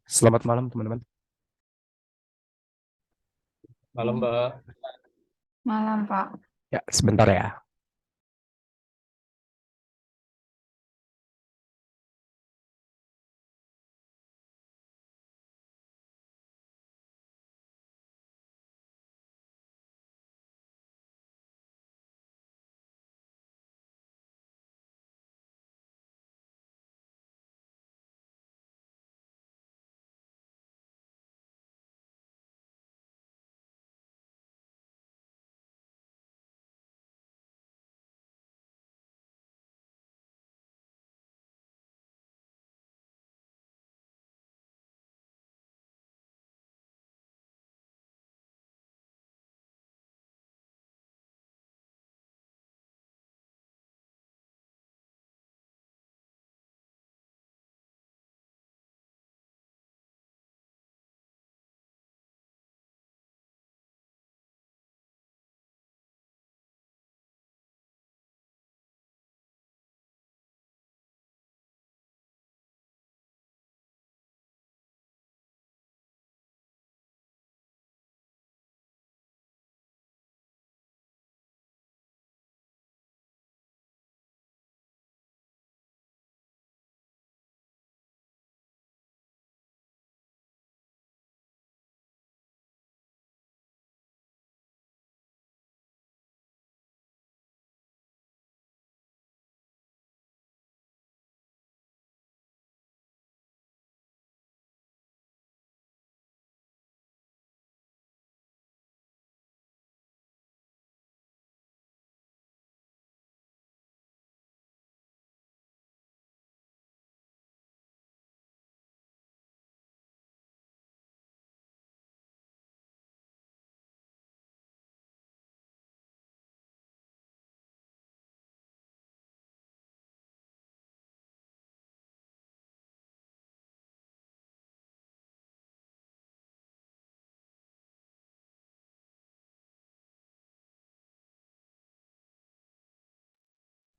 Selamat malam teman-teman. Malam, Mbak. Malam, Pak. Ya, sebentar ya.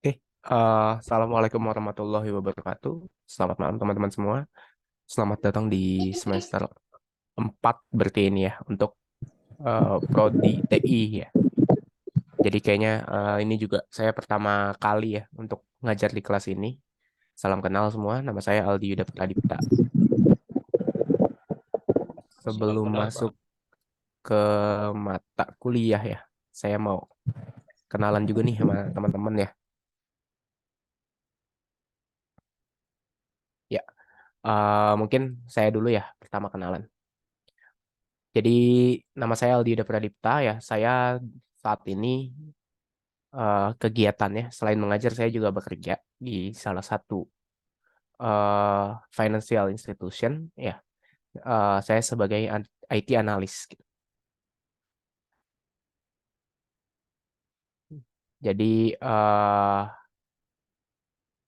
Oke, Assalamualaikum warahmatullahi wabarakatuh. Selamat malam teman-teman semua. Selamat datang di semester 4 berarti ini ya untuk Prodi TI ya. Jadi kayaknya ini juga saya pertama kali ya untuk ngajar di kelas ini. Salam kenal semua, nama saya Aldi Yuda Pradipta. Salam Sebelum kenal, Pak. masuk ke mata kuliah ya, saya mau kenalan juga nih sama teman-teman ya. Ya, mungkin saya dulu ya pertama kenalan. Jadi nama saya Aldi Yuda Pradipta ya. Saya saat ini kegiatannya selain mengajar saya juga bekerja di salah satu financial institution ya. Saya sebagai IT analis gitu. Jadi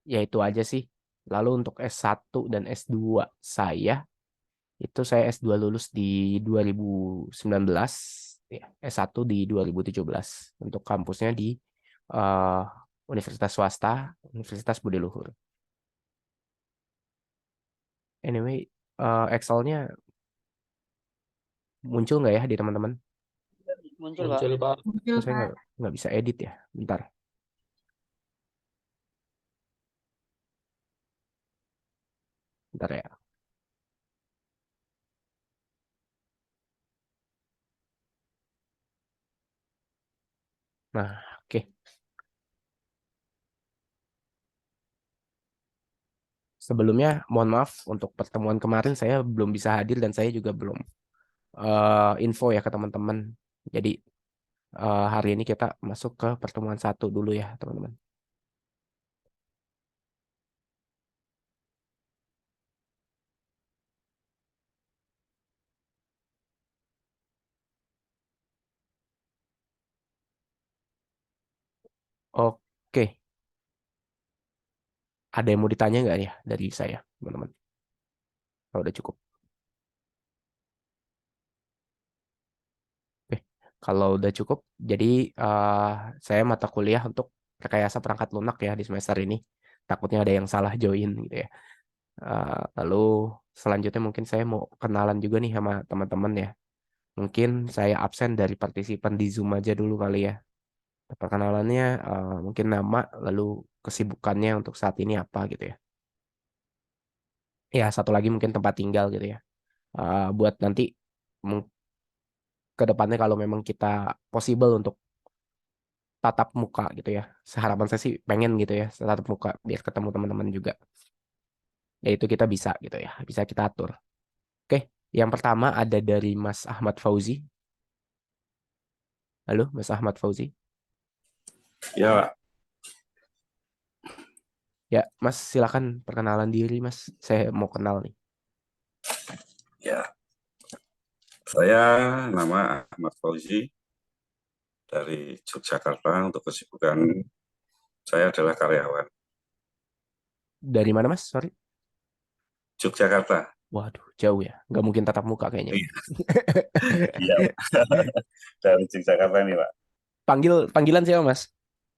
ya itu aja sih. Lalu untuk S1 dan S2 saya itu saya S2 lulus di 2019 ya, S1 di 2017 untuk kampusnya di eh, Universitas Swasta, Universitas Budi Luhur. Anyway, Excel-nya muncul nggak ya di teman-teman? Muncul, Pak. Muncul, Pak. Muncul, Kok saya Pak. nggak bisa edit ya? Bentar, bentar ya. Nah, oke. Sebelumnya, mohon maaf untuk pertemuan kemarin saya belum bisa hadir dan saya juga belum info ya ke teman-teman. Jadi hari ini kita masuk ke pertemuan satu dulu ya, teman-teman. Oke, ada yang mau ditanya nggak ya dari saya, teman-teman? Oh, udah cukup. Oke, kalau udah cukup, jadi eh, saya mata kuliah untuk rekayasa perangkat lunak ya di semester ini. Takutnya ada yang salah join gitu ya. Lalu selanjutnya mungkin saya mau kenalan juga nih sama teman-teman ya. Mungkin saya absen dari partisipan di Zoom aja dulu kali ya. Perkenalannya mungkin nama, lalu kesibukannya untuk saat ini apa gitu ya. Ya, satu lagi mungkin tempat tinggal gitu ya. Buat nanti mung- ke depannya kalau memang kita possible untuk tatap muka gitu ya. Seharapan saya sih pengen gitu ya, tatap muka biar ketemu teman-teman juga. Ya itu kita bisa gitu ya, bisa kita atur. Oke, yang pertama ada dari Mas Ahmad Fauzi. Halo, Mas Ahmad Fauzi. Ya, Pak. Ya, Mas silakan perkenalan diri, Mas. Saya mau kenal nih. Ya. Saya nama Ahmad Fauzi dari Yogyakarta. Untuk kesibukan saya adalah karyawan. Dari mana, Mas? Sorry. Yogyakarta. Waduh, jauh ya. Nggak mungkin tatap muka kayaknya. Iya, iya. Dari Yogyakarta nih, Pak. Panggilan siapa, Mas?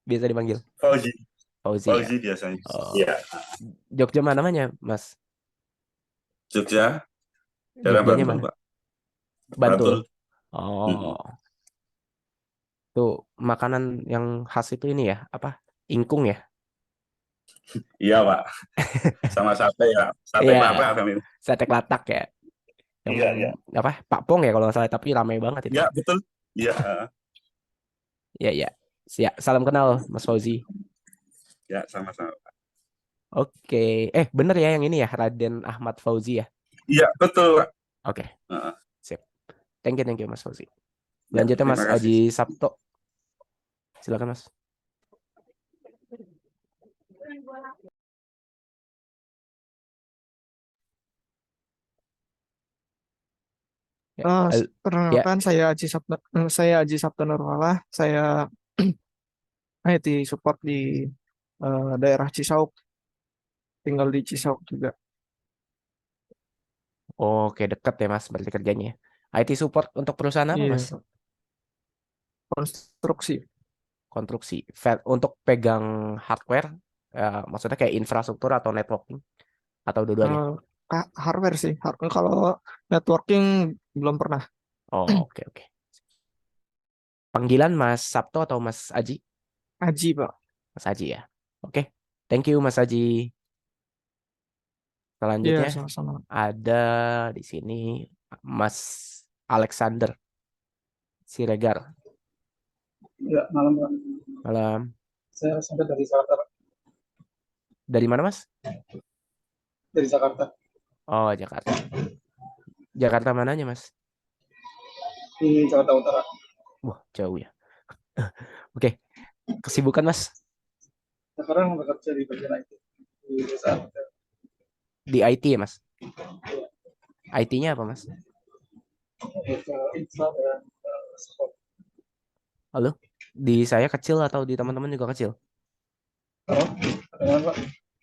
Biasa dipanggil Fauzi. Fauzi ya. Fauzi biasanya. Oh, Iya. Jogja mana namanya, Mas? Jogja, daerah Jogjanya Bantul, mana? Pak. Bantul. Bantul. Oh, tuh makanan yang khas itu ini ya, apa? Ingkung ya? Iya, Pak. Sama sate ya. Sate Iya, Batak kan itu. sate kelatak ya. Yang Iya, iya. apa? Pak Pong ya kalau nggak salah, tapi ramai banget itu. Iya, betul. Iya. Iya, iya. Siap. Salam kenal, Mas Fauzi. Ya, sama-sama. Oke. Bener ya yang ini ya, Raden Ahmad Fauzi ya. Iya, betul, Pak. Oke. Heeh. Sip. Thank you Mas Fauzi. Ya, Lanjutnya Mas terima kasih. Aji Sabto. Silakan Mas. Ya, ya, Perkenalkan saya Aji Sabto Nurwala. Saya IT support di daerah Cisauk, tinggal di Cisauk juga. oke deket ya Mas berarti kerjanya. IT support untuk perusahaan apa Iya, Mas? konstruksi. Konstruksi. Untuk pegang hardware, maksudnya kayak infrastruktur atau networking atau dua-duanya? Hardware sih. Kalau networking belum pernah. Oh, oke oke. Panggilan Mas Sabto atau Mas Aji? Aji, Pak. Mas Aji ya. Oke. Thank you Mas Aji. Iya, Selanjutnya sama-sama. ada di sini Mas Alexander Siregar. Ya, malam, Pak. Malam. Saya sampai dari Jakarta, Pak. Dari mana Mas? Dari Jakarta. Oh, Jakarta. Jakarta mananya Mas? Di Jakarta Utara. Wah, jauh ya. Oke. Kesibukan Mas Sekarang bekerja di bagian IT. Di perusahaan hotel. di IT ya Mas? IT-nya apa Mas? Infra dan support. Halo? Di saya kecil atau di teman-teman juga kecil? Oh, dengan Pak.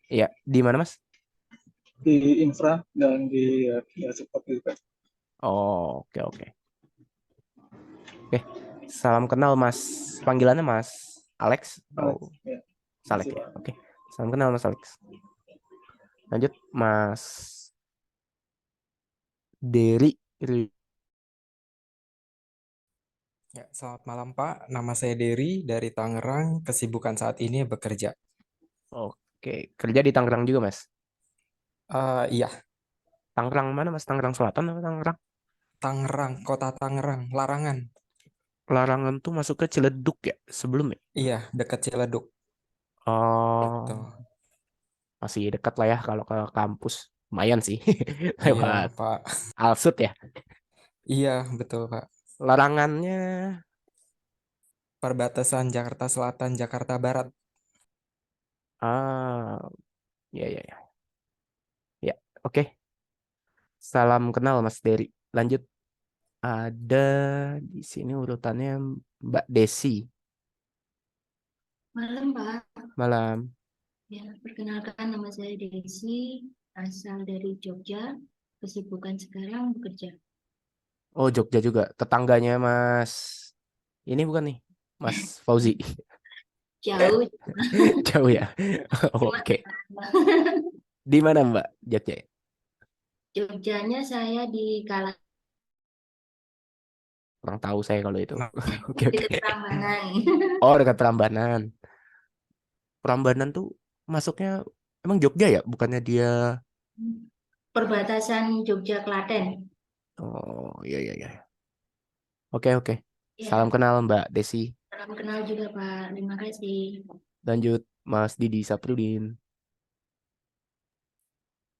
Iya, di mana Mas? Di infra dan di support juga. Oh, oke oke. Oke. Salam kenal Mas. Panggilannya Mas Alex atau Ya. Salek ya? Oke. Salam kenal Mas Alex. Lanjut Mas Dery. Ya, selamat malam Pak. Nama saya Dery dari Tangerang. Kesibukan saat ini bekerja. Oke, kerja di Tangerang juga Mas? Iya, Tangerang mana Mas? Tangerang Selatan atau Tangerang? Tangerang, Kota Tangerang, Larangan. Larangan tuh masuk ke Ciledug ya sebelum ya? Iya, dekat Ciledug. Oh, Betul. masih dekat lah ya kalau ke kampus. Lumayan sih. Iya, Lewat Pak. Alsut ya. Iya, betul Pak. Larangannya Perbatasan Jakarta Selatan, Jakarta Barat. ya ya ya. Ya, oke. Salam kenal Mas Dery. Lanjut. Ada di sini urutannya Mbak Desi. Malam, Pak. Malam. Ya, perkenalkan nama saya Desi, asal dari Jogja. Kesibukan sekarang bekerja. Oh, Jogja juga. Tetangganya Mas. Ini bukan nih, Mas Fauzi. Jauh. Jauh ya. Oke. Di mana Mbak Jogja? Jogjanya saya di Kurang tahu saya kalau itu. Nah, Oke, oke. dekat Prambanan. Oh, dekat Prambanan. Prambanan tuh masuknya emang Jogja ya? Bukannya dia... Perbatasan Jogja Klaten. Oh, iya, iya, iya. Oke, oke. Ya, Salam kenal Mbak Desi. salam kenal juga Pak. Terima kasih. Lanjut Mas Didi Saprudin.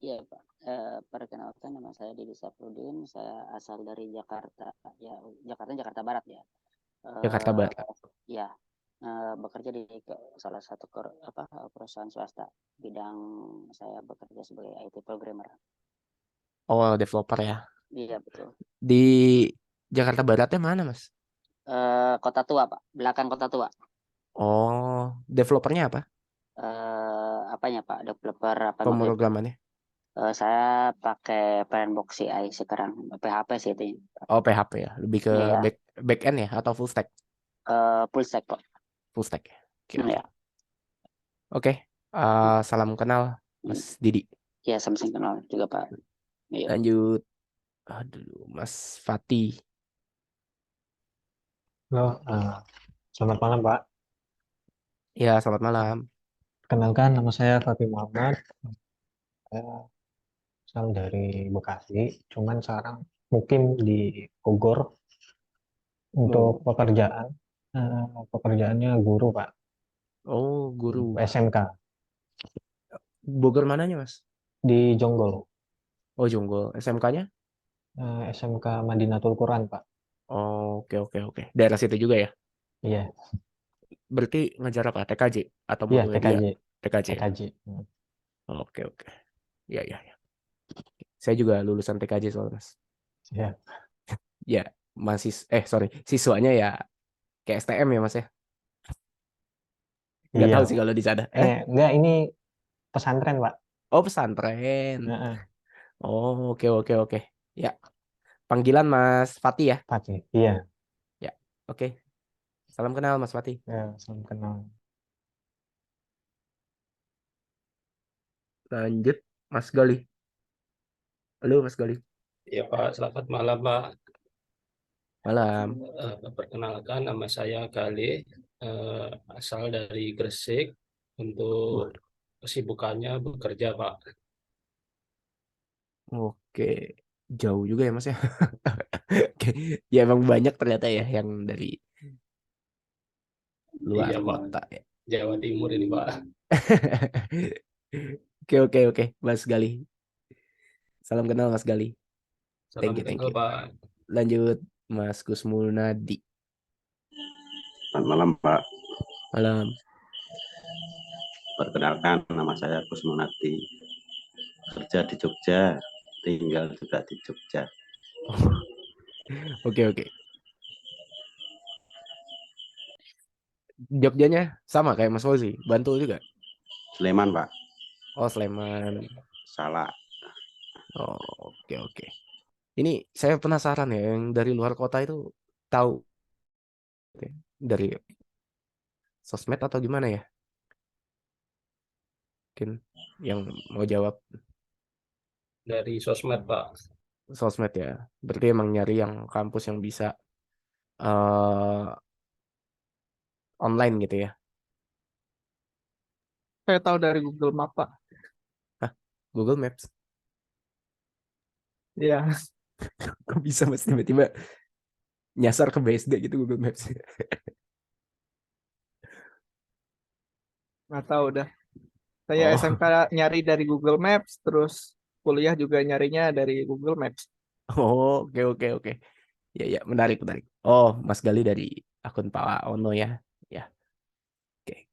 Iya, Pak. Perkenalkan, nama saya Didi Saprudin. Saya asal dari Jakarta. Ya, Jakarta Barat ya. Jakarta Eh, Barat. ya, bekerja di salah satu perusahaan swasta. Bidang saya bekerja sebagai IT programmer. Oh, developer ya. Iya, betul. Di Jakarta Baratnya mana, Mas? Kota Tua, Pak. Belakang Kota Tua. Oh, developernya apa? Apanya, Pak? Developer apa maksudnya? Pemrogramannya? Saya pakai Framework CI sekarang. PHP sih itu. Oh, PHP ya. Lebih ke Iya, back end ya atau full stack? full stack, Pak. Full stack ya. Oke, oke. Iya. Oke. Salam kenal Mas Didi. Ya, sama-sama kenal juga, Pak. Iya. Lanjut. Aduh, Mas Fati. Halo, selamat malam Pak. Ya, selamat malam. Kenalkan, nama saya Fatih Muhammad. Saya asal dari Bekasi, cuman sekarang mukim di Bogor untuk pekerjaan. Pekerjaannya guru Pak, Oh, guru. SMK Bogor mananya, Mas? di Jonggol, Oh, Jonggol. SMK-nya? SMK Madinatul Quran Pak. Oh, oke, oke, oke. Daerah situ juga ya? Iya, Berarti ngajar apa? TKJ atau iya multimedia? TKJ, TKJ. ya? TKJ. Oke, oke. Ya, ya, ya. Saya juga lulusan TKJ soalnya, Mas. Ya, Ya, siswanya ya kayak STM ya, Mas ya. Nggak iya. tahu sih kalau di sana. Enggak, ini pesantren Pak. Oh, pesantren. Heeh, Oh, oke, oke, oke. Ya, panggilan Mas Fatih ya. Fatih. Iya, Ya, oke. Salam kenal Mas Fatih. ya, salam kenal. Lanjut, Mas Gali. Halo, Mas Gali. Ya Pak, selamat malam Pak. Malam. Perkenalkan, nama saya Galih, asal dari Gresik. Untuk Waduh. kesibukannya bekerja Pak. Oke, jauh juga ya Mas ya. Oke, ya emang banyak ternyata ya yang dari luar Iya Pak, kota ya. Jawa Timur ini Pak. Oke, oke, oke, Mas Gali. Salam kenal Mas Gali. Salam Thank kenal you. Pak. Lanjut, Mas Kusmunadi. Selamat malam, Pak. Malam. Perkenalkan, nama saya Kusmonati. Kerja di Jogja, tinggal juga di Jogja. Oke, oke. Jogjanya sama kayak Mas Fauzi, Bantul juga. Sleman, Pak. Oh, Sleman. Salah. Oh, oke, oke. Ini saya penasaran ya, yang dari luar kota itu tahu dari sosmed atau gimana ya? Mungkin yang mau jawab Dari sosmed Pak. sosmed ya. Berarti emang nyari yang kampus yang bisa online gitu ya. Saya tahu dari Google Map, Pak. Hah? Google Maps. Iya, Kok bisa Mas tiba-tiba nyasar ke BSD gitu Google Maps? nggak tahu dah. Saya Oh. SMK nyari dari Google Maps, terus kuliah juga nyarinya dari Google Maps. Oh, oke, oke, oke. Ya, ya, menarik, menarik. Oh, Mas Gali dari akun Pak Ono ya. Ya. Oke.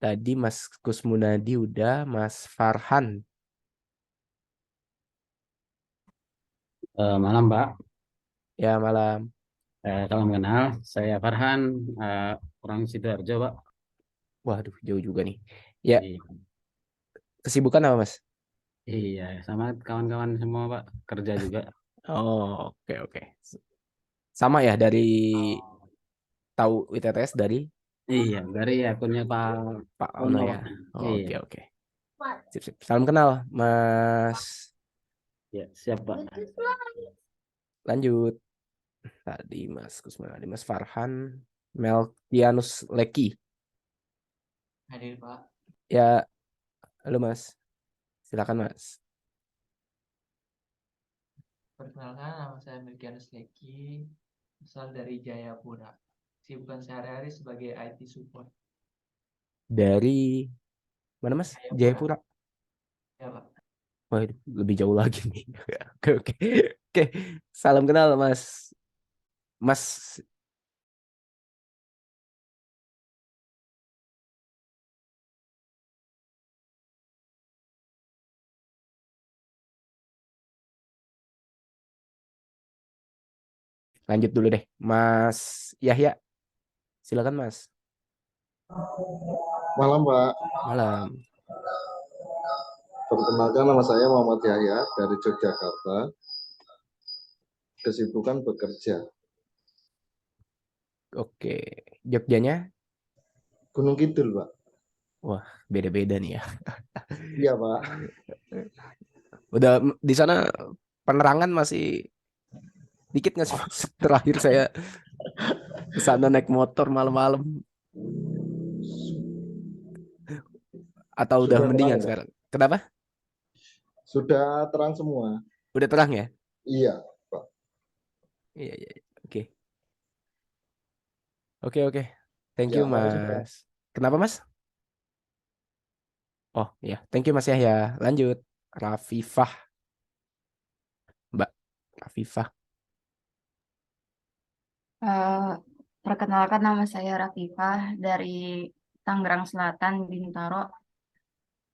Tadi Mas Kusmunadi udah, Mas Farhan. Malam, Pak. Ya, malam. Salam kenal. Saya Farhan, orang Sidoarjo, Pak. Waduh, jauh juga nih. Ya, Iya, kesibukan apa, Mas? iya, sama kawan-kawan semua, Pak. Kerja juga. Oh, oke, oke. Sama ya dari tahu ITTS dari Iya, dari akunnya Pak Pak Ono. Ono ya. Iya, Oke, oke. Sip, sip. Salam kenal, Mas. ya, siap Pak. Lanjut. Tadi Mas Kusmanadi, Mas Farhan, Melkianus Leki. Hadir Pak. Ya, halo Mas. Silakan Mas. Perkenalkan, nama saya Milkianus Leki, asal dari Jayapura. Kesibukan sehari-hari sebagai IT support. Dari mana Mas? Jayapura. Ya Pak. Wah, lebih jauh lagi nih. Oke, oke. Oke, salam kenal Mas. Mas lanjut dulu deh. Mas Yahya. Silakan Mas. Malam Pak. Malam. Perkenalkan nama saya Muhammad Yahya dari Yogyakarta. Kesibukan bekerja. Oke. Jogjanya? Gunung Kidul Pak. Wah, beda-beda nih ya. Iya Pak. Udah di sana penerangan masih dikit nggak sih Mas? Terakhir saya ke sana naik motor malam-malam. Atau udah Sudah mendingan terang, sekarang? Kenapa? Sudah terang semua. Udah terang ya? Iya Pak. Iya, iya. Oke. Oke, oke. Thank Ya, you makasih, Pak. Mas. Kenapa Mas? Oh ya, thank you Mas Yahya. Lanjut. Rafifah. Mbak Rafifah. Perkenalkan nama saya Rafifah dari Tangerang Selatan, Bintaro.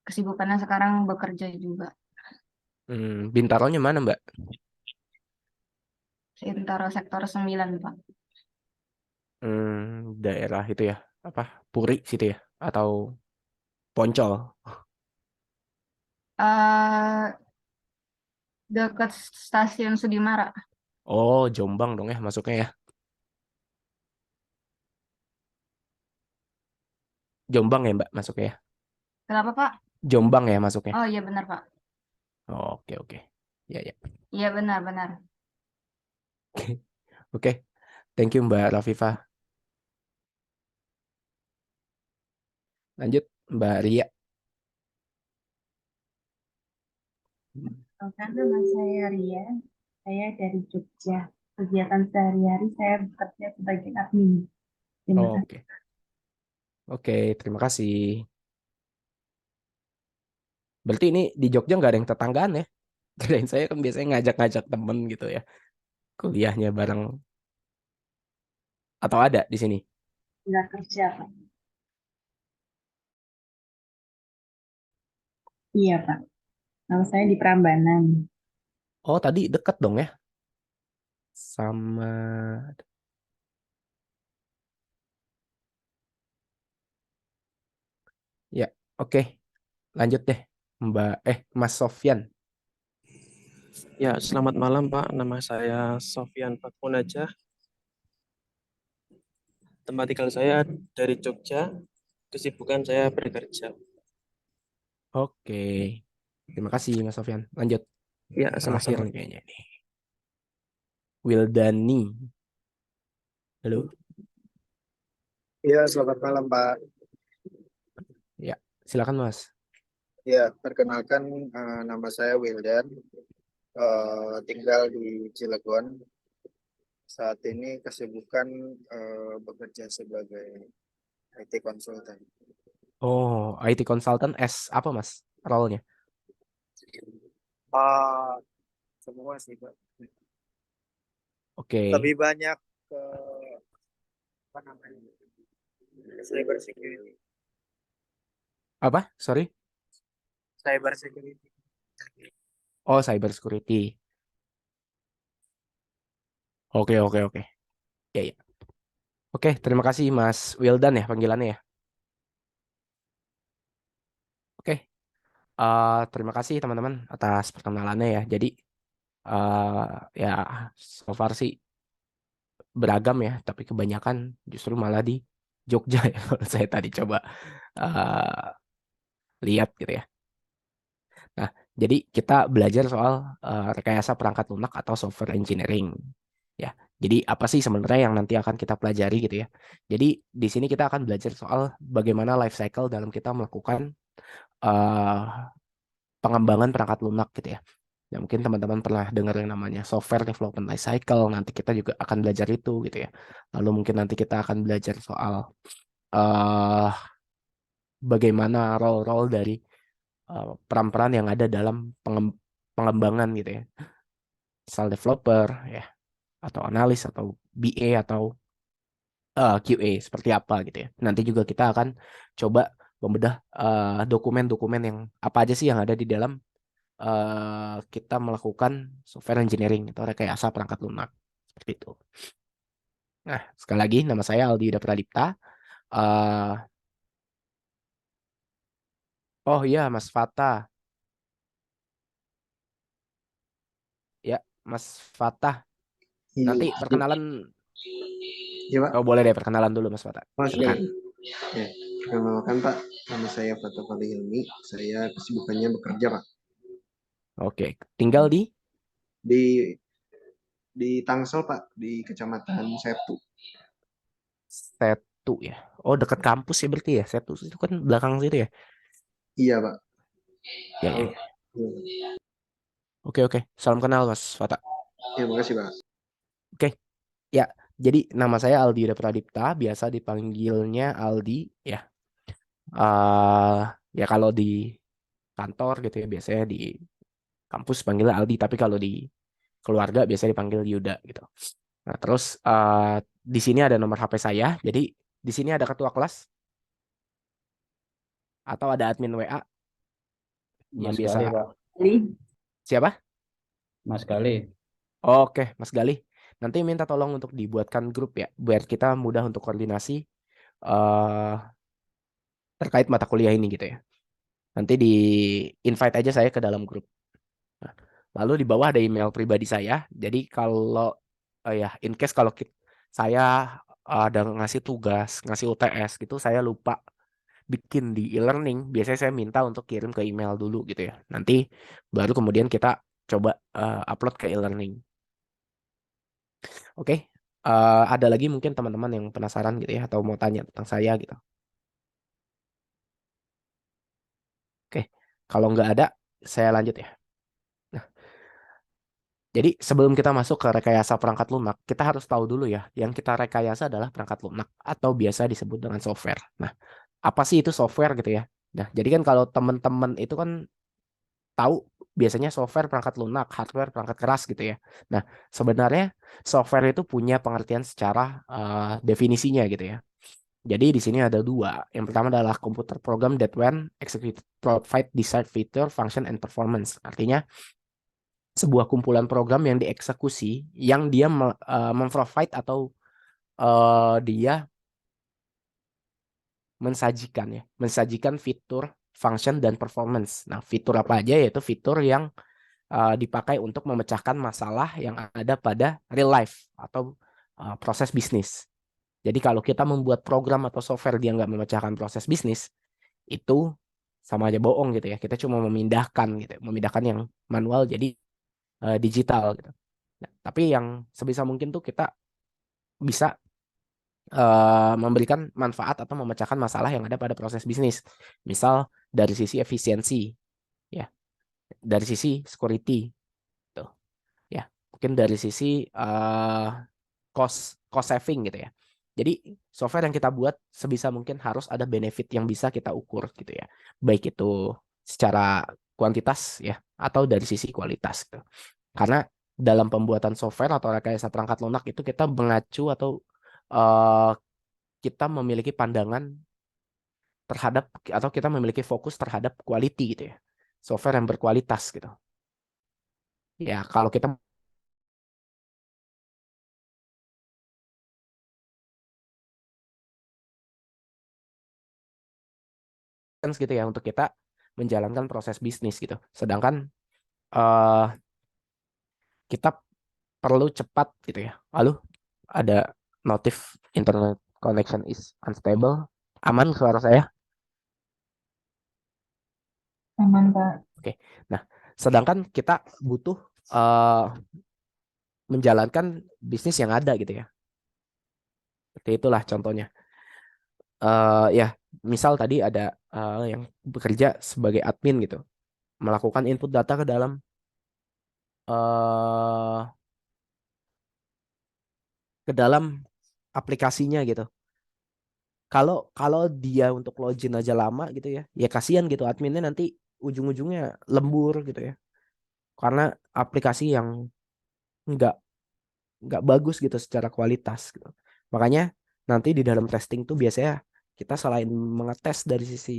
Kesibukannya sekarang bekerja juga. Bintaronya mana Mbak? Bintaro sektor 9, Pak. Daerah itu ya, apa? Puri situ ya? Atau Poncol? Eh Dekat stasiun Sudimara. Oh, Jombang dong ya masuknya ya. Jombang ya Mbak masuknya ya. Kenapa, Pak? Jombang ya masuknya. Oh iya benar, Pak. Oke, oke. Ya, ya. Iya benar. Oke. Thank you Mbak Rafifah. Lanjut Mbak Ria. Nama saya Ria, saya dari Jogja. Kegiatan sehari-hari saya bekerja sebagai admin. Terima kasih. Oke. Oke, terima kasih. Berarti ini di Jogja nggak ada yang tetanggaan ya? Kirain saya kan biasanya ngajak-ngajak temen gitu ya. Kuliahnya bareng. Atau ada di sini? Nggak kerja, Pak. Iya, Pak. Nama saya di Prambanan. Oh, tadi dekat dong ya? Sama... Ya, oke. Lanjut deh. Mas Sofyan. Ya, selamat malam Pak. Nama saya Sofyan Pakmunajah. Tempat tinggal saya dari Jogja. Kesibukan saya bekerja. Oke. Terima kasih Mas Sofyan. Lanjut. Ya, Terakhir sama-sama. nih kayaknya nih. Wildani. Halo. Iya, selamat malam Pak. Ya, silakan Mas. Ya, perkenalkan nama saya Wildan, tinggal di Cilegon. Saat ini kesibukan bekerja sebagai IT consultant. Oh, IT consultant apa Mas? Role-nya? Semua sih Pak. Oke. Lebih banyak ke apa namanya? Cyber security. Apa? Sorry. Cyber security. Oh, cyber security. Oke, oke, oke. Ya, ya. Oke, terima kasih Mas Wildan ya panggilannya ya. Oke. Terima kasih teman-teman atas perkenalannya ya. Jadi ya so far sih beragam ya, tapi kebanyakan justru malah di Jogja ya kalau saya tadi coba uh, lihat gitu ya. Nah, jadi kita belajar soal rekayasa perangkat lunak atau software engineering. Ya, jadi apa sih sebenarnya yang nanti akan kita pelajari gitu ya. Jadi di sini kita akan belajar soal bagaimana life cycle dalam kita melakukan uh, pengembangan perangkat lunak gitu ya. Ya mungkin teman-teman pernah dengar yang namanya software development life cycle. Nanti kita juga akan belajar itu gitu ya. Lalu mungkin nanti kita akan belajar soal uh, bagaimana role-role dari peran-peran yang ada dalam pengembangan gitu ya. Misal developer ya, atau analis atau BA atau QA seperti apa gitu ya. Nanti juga kita akan coba membedah dokumen-dokumen yang apa aja sih yang ada di dalam kita melakukan software engineering atau rekayasa perangkat lunak seperti itu. Nah, sekali lagi nama saya Aldi Yuda Pradipta. Oh iya, Mas Fatah. Ya, Mas Fatah. Nanti perkenalan. Iya, Pak. Oh, boleh deh perkenalan dulu Mas Fatah. Mas, Silakan. ya, perkenalkan Pak, nama saya Fatah Fali Hilmi. Saya kesibukannya bekerja, Pak. Oke, tinggal di Tangsel, Pak, di Kecamatan Setu. Setu ya. Oh, dekat kampus ya berarti ya. Setu itu kan belakang situ ya. Iya, Pak. Ya, ya. Oke. Salam kenal Mas Fatah. Ya, makasih, Pak. Oke. Ya, jadi nama saya Aldi Yuda Pradipta, biasa dipanggilnya Aldi ya. Ya kalau di kantor gitu ya biasanya di kampus panggilnya Aldi, tapi kalau di keluarga biasanya dipanggil Yuda gitu. Nah, terus di sini ada nomor HP saya. Jadi di sini ada ketua kelas atau ada admin WA yang Mas biasa. Gali, Pak. Siapa? Mas Gali. Oke, Mas Gali. Nanti minta tolong untuk dibuatkan grup ya, biar kita mudah untuk koordinasi terkait mata kuliah ini gitu ya. Nanti di invite aja saya ke dalam grup. Nah, lalu di bawah ada email pribadi saya. Jadi kalau ya in case kalau saya ada ngasih tugas, ngasih UTS gitu, saya lupa bikin di e-learning, biasanya saya minta untuk kirim ke email dulu gitu ya. Nanti baru kemudian kita coba upload ke e-learning. Oke, ada lagi mungkin teman-teman yang penasaran gitu ya, atau mau tanya tentang saya gitu. Oke, kalau nggak ada, saya lanjut ya. Nah, jadi sebelum kita masuk ke rekayasa perangkat lunak, kita harus tahu dulu ya, yang kita rekayasa adalah perangkat lunak atau biasa disebut dengan software. Nah, apa sih itu software gitu ya? Nah, jadi kan kalau teman-teman itu kan tahu biasanya software perangkat lunak, hardware perangkat keras gitu ya. Nah, sebenarnya software itu punya pengertian secara definisinya gitu ya. Jadi di sini ada dua. Yang pertama adalah computer program that when executed provide desired feature, function, and performance. Artinya sebuah kumpulan program yang dieksekusi, yang dia memprovide atau dia mensajikan fitur, function, dan performance. Nah, fitur apa aja? Yaitu fitur yang dipakai untuk memecahkan masalah yang ada pada real life atau proses bisnis. Jadi kalau kita membuat program atau software dia nggak memecahkan proses bisnis, itu sama aja bohong gitu ya. Kita cuma memindahkan gitu, memindahkan yang manual jadi digital gitu. Nah, tapi yang sebisa mungkin tuh kita bisa memberikan manfaat atau memecahkan masalah yang ada pada proses bisnis. Misal dari sisi efisiensi, ya, dari sisi security, tuh, ya, mungkin dari sisi cost saving gitu ya. Jadi software yang kita buat sebisa mungkin harus ada benefit yang bisa kita ukur gitu ya. Baik itu secara kuantitas ya atau dari sisi kualitas gitu. Karena dalam pembuatan software atau rekayasa perangkat lunak itu kita mengacu atau kita memiliki pandangan terhadap atau kita memiliki fokus terhadap quality gitu ya. Software yang berkualitas gitu. Ya, kalau kita gitu ya untuk kita menjalankan proses bisnis gitu. Sedangkan kita perlu cepat gitu ya. Lalu ada notif internet connection is unstable. Aman suara saya? Aman, Pak. Oke. Nah, sedangkan kita butuh menjalankan bisnis yang ada gitu ya. Seperti itulah contohnya. Ya, misal tadi ada yang bekerja sebagai admin gitu, melakukan input data ke dalam aplikasinya gitu. Kalau dia untuk login aja lama gitu ya, ya kasihan gitu adminnya nanti ujung-ujungnya lembur gitu ya, karena aplikasi yang nggak bagus gitu secara kualitas gitu. Makanya nanti di dalam testing tuh biasanya kita selain mengetes dari sisi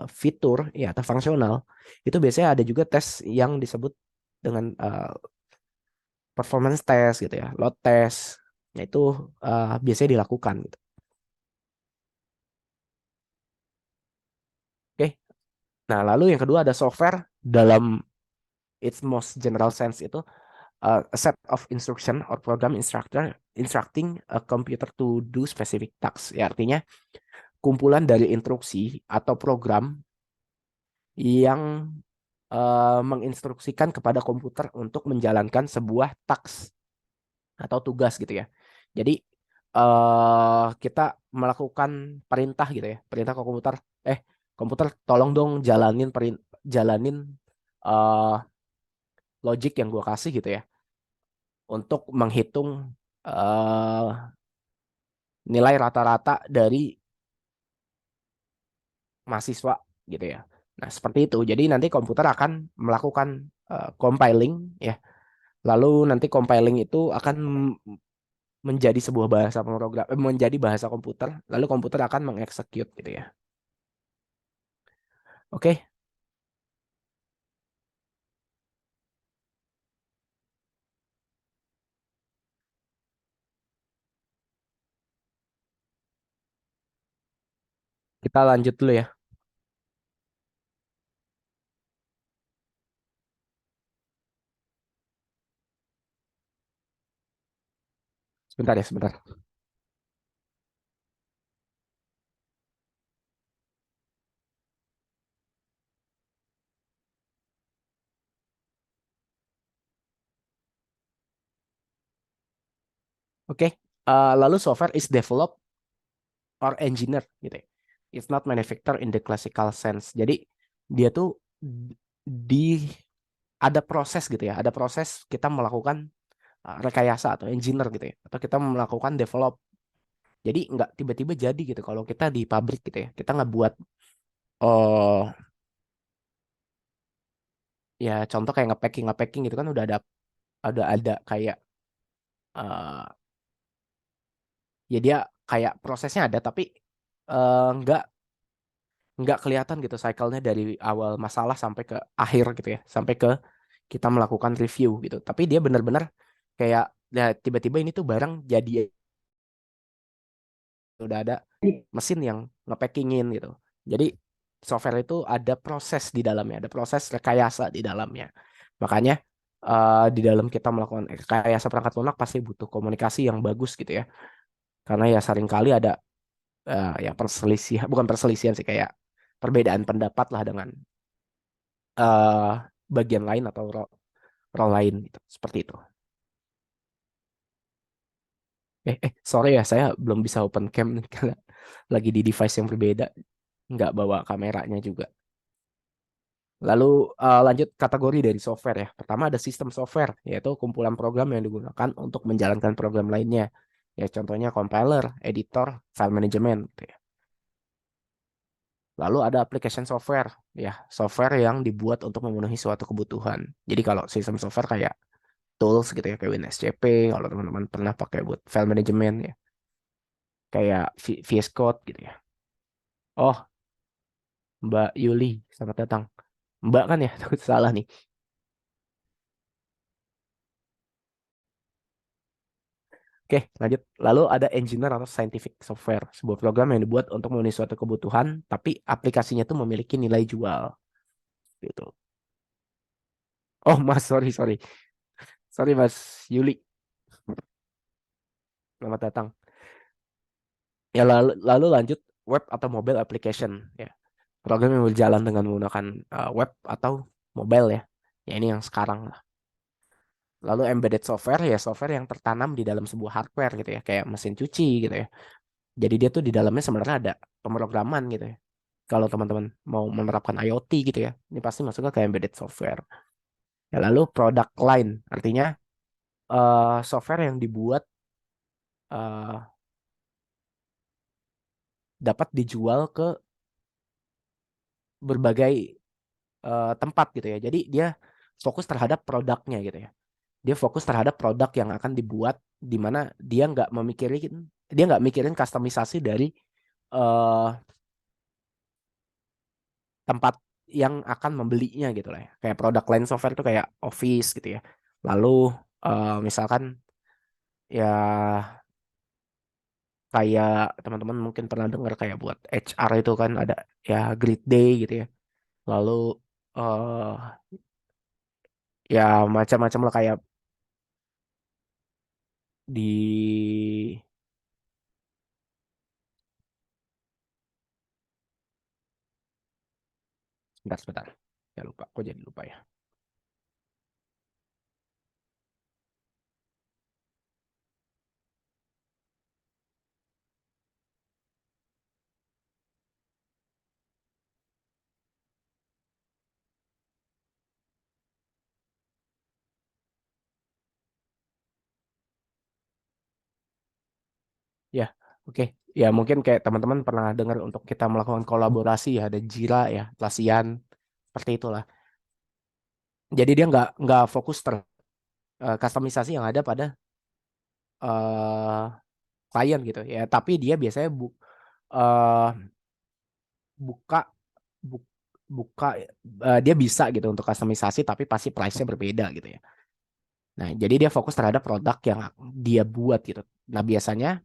fitur ya atau fungsional, itu biasanya ada juga tes yang disebut dengan performance test gitu ya, load test. Nah, itu biasanya dilakukan gitu. Oke. Nah, lalu yang kedua ada software dalam its most general sense itu a set of instruction or program instructing a computer to do specific tasks. Ya, artinya kumpulan dari instruksi atau program yang menginstruksikan kepada komputer untuk menjalankan sebuah task atau tugas gitu ya. Jadi kita melakukan perintah gitu ya, perintah ke komputer, komputer tolong dong jalanin logic yang gua kasih gitu ya, untuk menghitung nilai rata-rata dari mahasiswa gitu ya. Nah, seperti itu. Jadi nanti komputer akan melakukan compiling ya. Lalu nanti compiling itu akan menjadi sebuah bahasa pemrogram, menjadi bahasa komputer, lalu komputer akan mengeksekut gitu ya. Oke. Kita lanjut dulu ya. Sebentar ya, sebentar. Oke. Lalu software is developed or engineered gitu ya. It's not manufactured in the classical sense. Jadi dia tuh di ada proses gitu ya. Ada proses kita melakukan rekayasa atau engineer gitu ya. Atau kita melakukan develop. Jadi nggak tiba-tiba jadi gitu. Kalau kita di pabrik gitu ya, kita nggak buat ya contoh kayak ngepacking gitu kan udah ada kayak ya dia kayak prosesnya ada tapi nggak kelihatan gitu cycle-nya dari awal masalah sampai ke akhir gitu ya, sampai ke kita melakukan review gitu. Tapi dia benar-benar kayak ya tiba-tiba ini tuh barang jadi udah ada mesin yang ngepackingin gitu. Jadi software itu ada proses di dalamnya, ada proses rekayasa di dalamnya. Makanya di dalam kita melakukan rekayasa perangkat lunak pasti butuh komunikasi yang bagus gitu ya. Karena ya seringkali ada ya perselisihan, bukan perselisihan sih, kayak perbedaan pendapat lah dengan bagian lain atau role lain gitu. Seperti itu. Sorry ya, saya belum bisa open cam karena lagi di device yang berbeda, nggak bawa kameranya juga. Lalu lanjut kategori dari software ya. Pertama ada sistem software, yaitu kumpulan program yang digunakan untuk menjalankan program lainnya. Ya contohnya compiler, editor, file management gitu ya. Lalu ada application software, ya software yang dibuat untuk memenuhi suatu kebutuhan. Jadi kalau sistem software kayak tools gitu ya, kayak WinSCP, kalau teman-teman pernah pakai buat file management ya, kayak VS Code gitu ya. Oh, Mbak Yuli, selamat datang. Mbak kan ya, salah nih. Oke, lanjut. Lalu ada engineer atau scientific software, sebuah program yang dibuat untuk memenuhi suatu kebutuhan, tapi aplikasinya itu memiliki nilai jual. Gitu. Oh, Mas, sorry. Sorry, Mas Yuli. Selamat datang. Ya lalu lanjut web atau mobile application ya. Program yang berjalan dengan menggunakan web atau mobile ya. Ya ini yang sekarang lah. Lalu embedded software ya software yang tertanam di dalam sebuah hardware gitu ya, kayak mesin cuci gitu ya. Jadi dia tuh di dalamnya sebenarnya ada pemrograman gitu ya. Kalau teman-teman mau menerapkan IoT gitu ya, ini pasti masuknya ke embedded software. Ya, lalu product line artinya software yang dibuat eh, dapat dijual ke berbagai tempat gitu ya. Jadi dia fokus terhadap produknya gitu ya. Dia fokus terhadap produk yang akan dibuat di mana dia nggak mikirin customisasi dari eh, tempat yang akan membelinya gitu lah ya. Kayak produk lain software itu kayak Office gitu ya. Lalu misalkan ya kayak teman-teman mungkin pernah dengar kayak buat HR itu kan ada ya Grid Day gitu ya. Lalu eh ya macam-macam lah kayak di sebentar. Ya lupa, kok jadi lupa ya. Ya, oke. Ya mungkin kayak teman-teman pernah dengar untuk kita melakukan kolaborasi ya ada Jira ya, Atlassian seperti itulah. Jadi dia nggak fokus customisasi yang ada pada eh klien gitu ya. Tapi dia biasanya eh, buka bu- buka dia bisa gitu untuk customisasi tapi pasti price-nya berbeda gitu ya. Nah, jadi dia fokus terhadap produk yang dia buat gitu. Nah, biasanya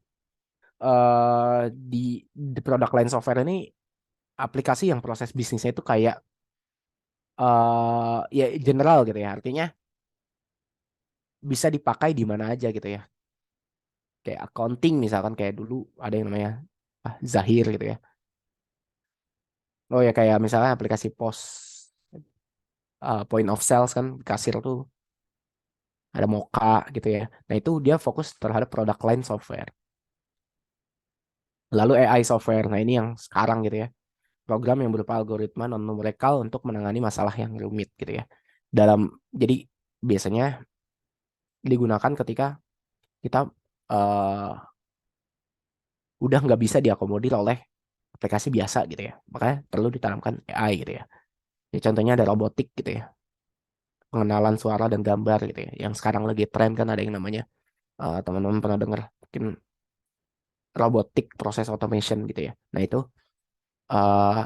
di produk lain software ini aplikasi yang proses bisnisnya itu kayak ya general gitu ya. Artinya bisa dipakai di mana aja gitu ya. Kayak accounting misalkan kayak dulu ada yang namanya Zahir gitu ya. Oh ya kayak misalnya aplikasi pos point of sales kan kasir tuh ada Moka gitu ya. Nah itu dia fokus terhadap produk line software. Lalu AI software. Nah ini yang sekarang gitu ya. Program yang berupa algoritma non numeral untuk menangani masalah yang rumit gitu ya. Jadi biasanya digunakan ketika kita eh, udah nggak bisa diakomodir oleh aplikasi biasa gitu ya. Makanya perlu ditanamkan AI gitu ya. Ya contohnya ada robotik gitu ya. Pengenalan suara dan gambar gitu ya. Yang sekarang lagi tren kan ada yang namanya teman-teman pernah dengar mungkin robotik proses automation gitu ya. Nah itu eh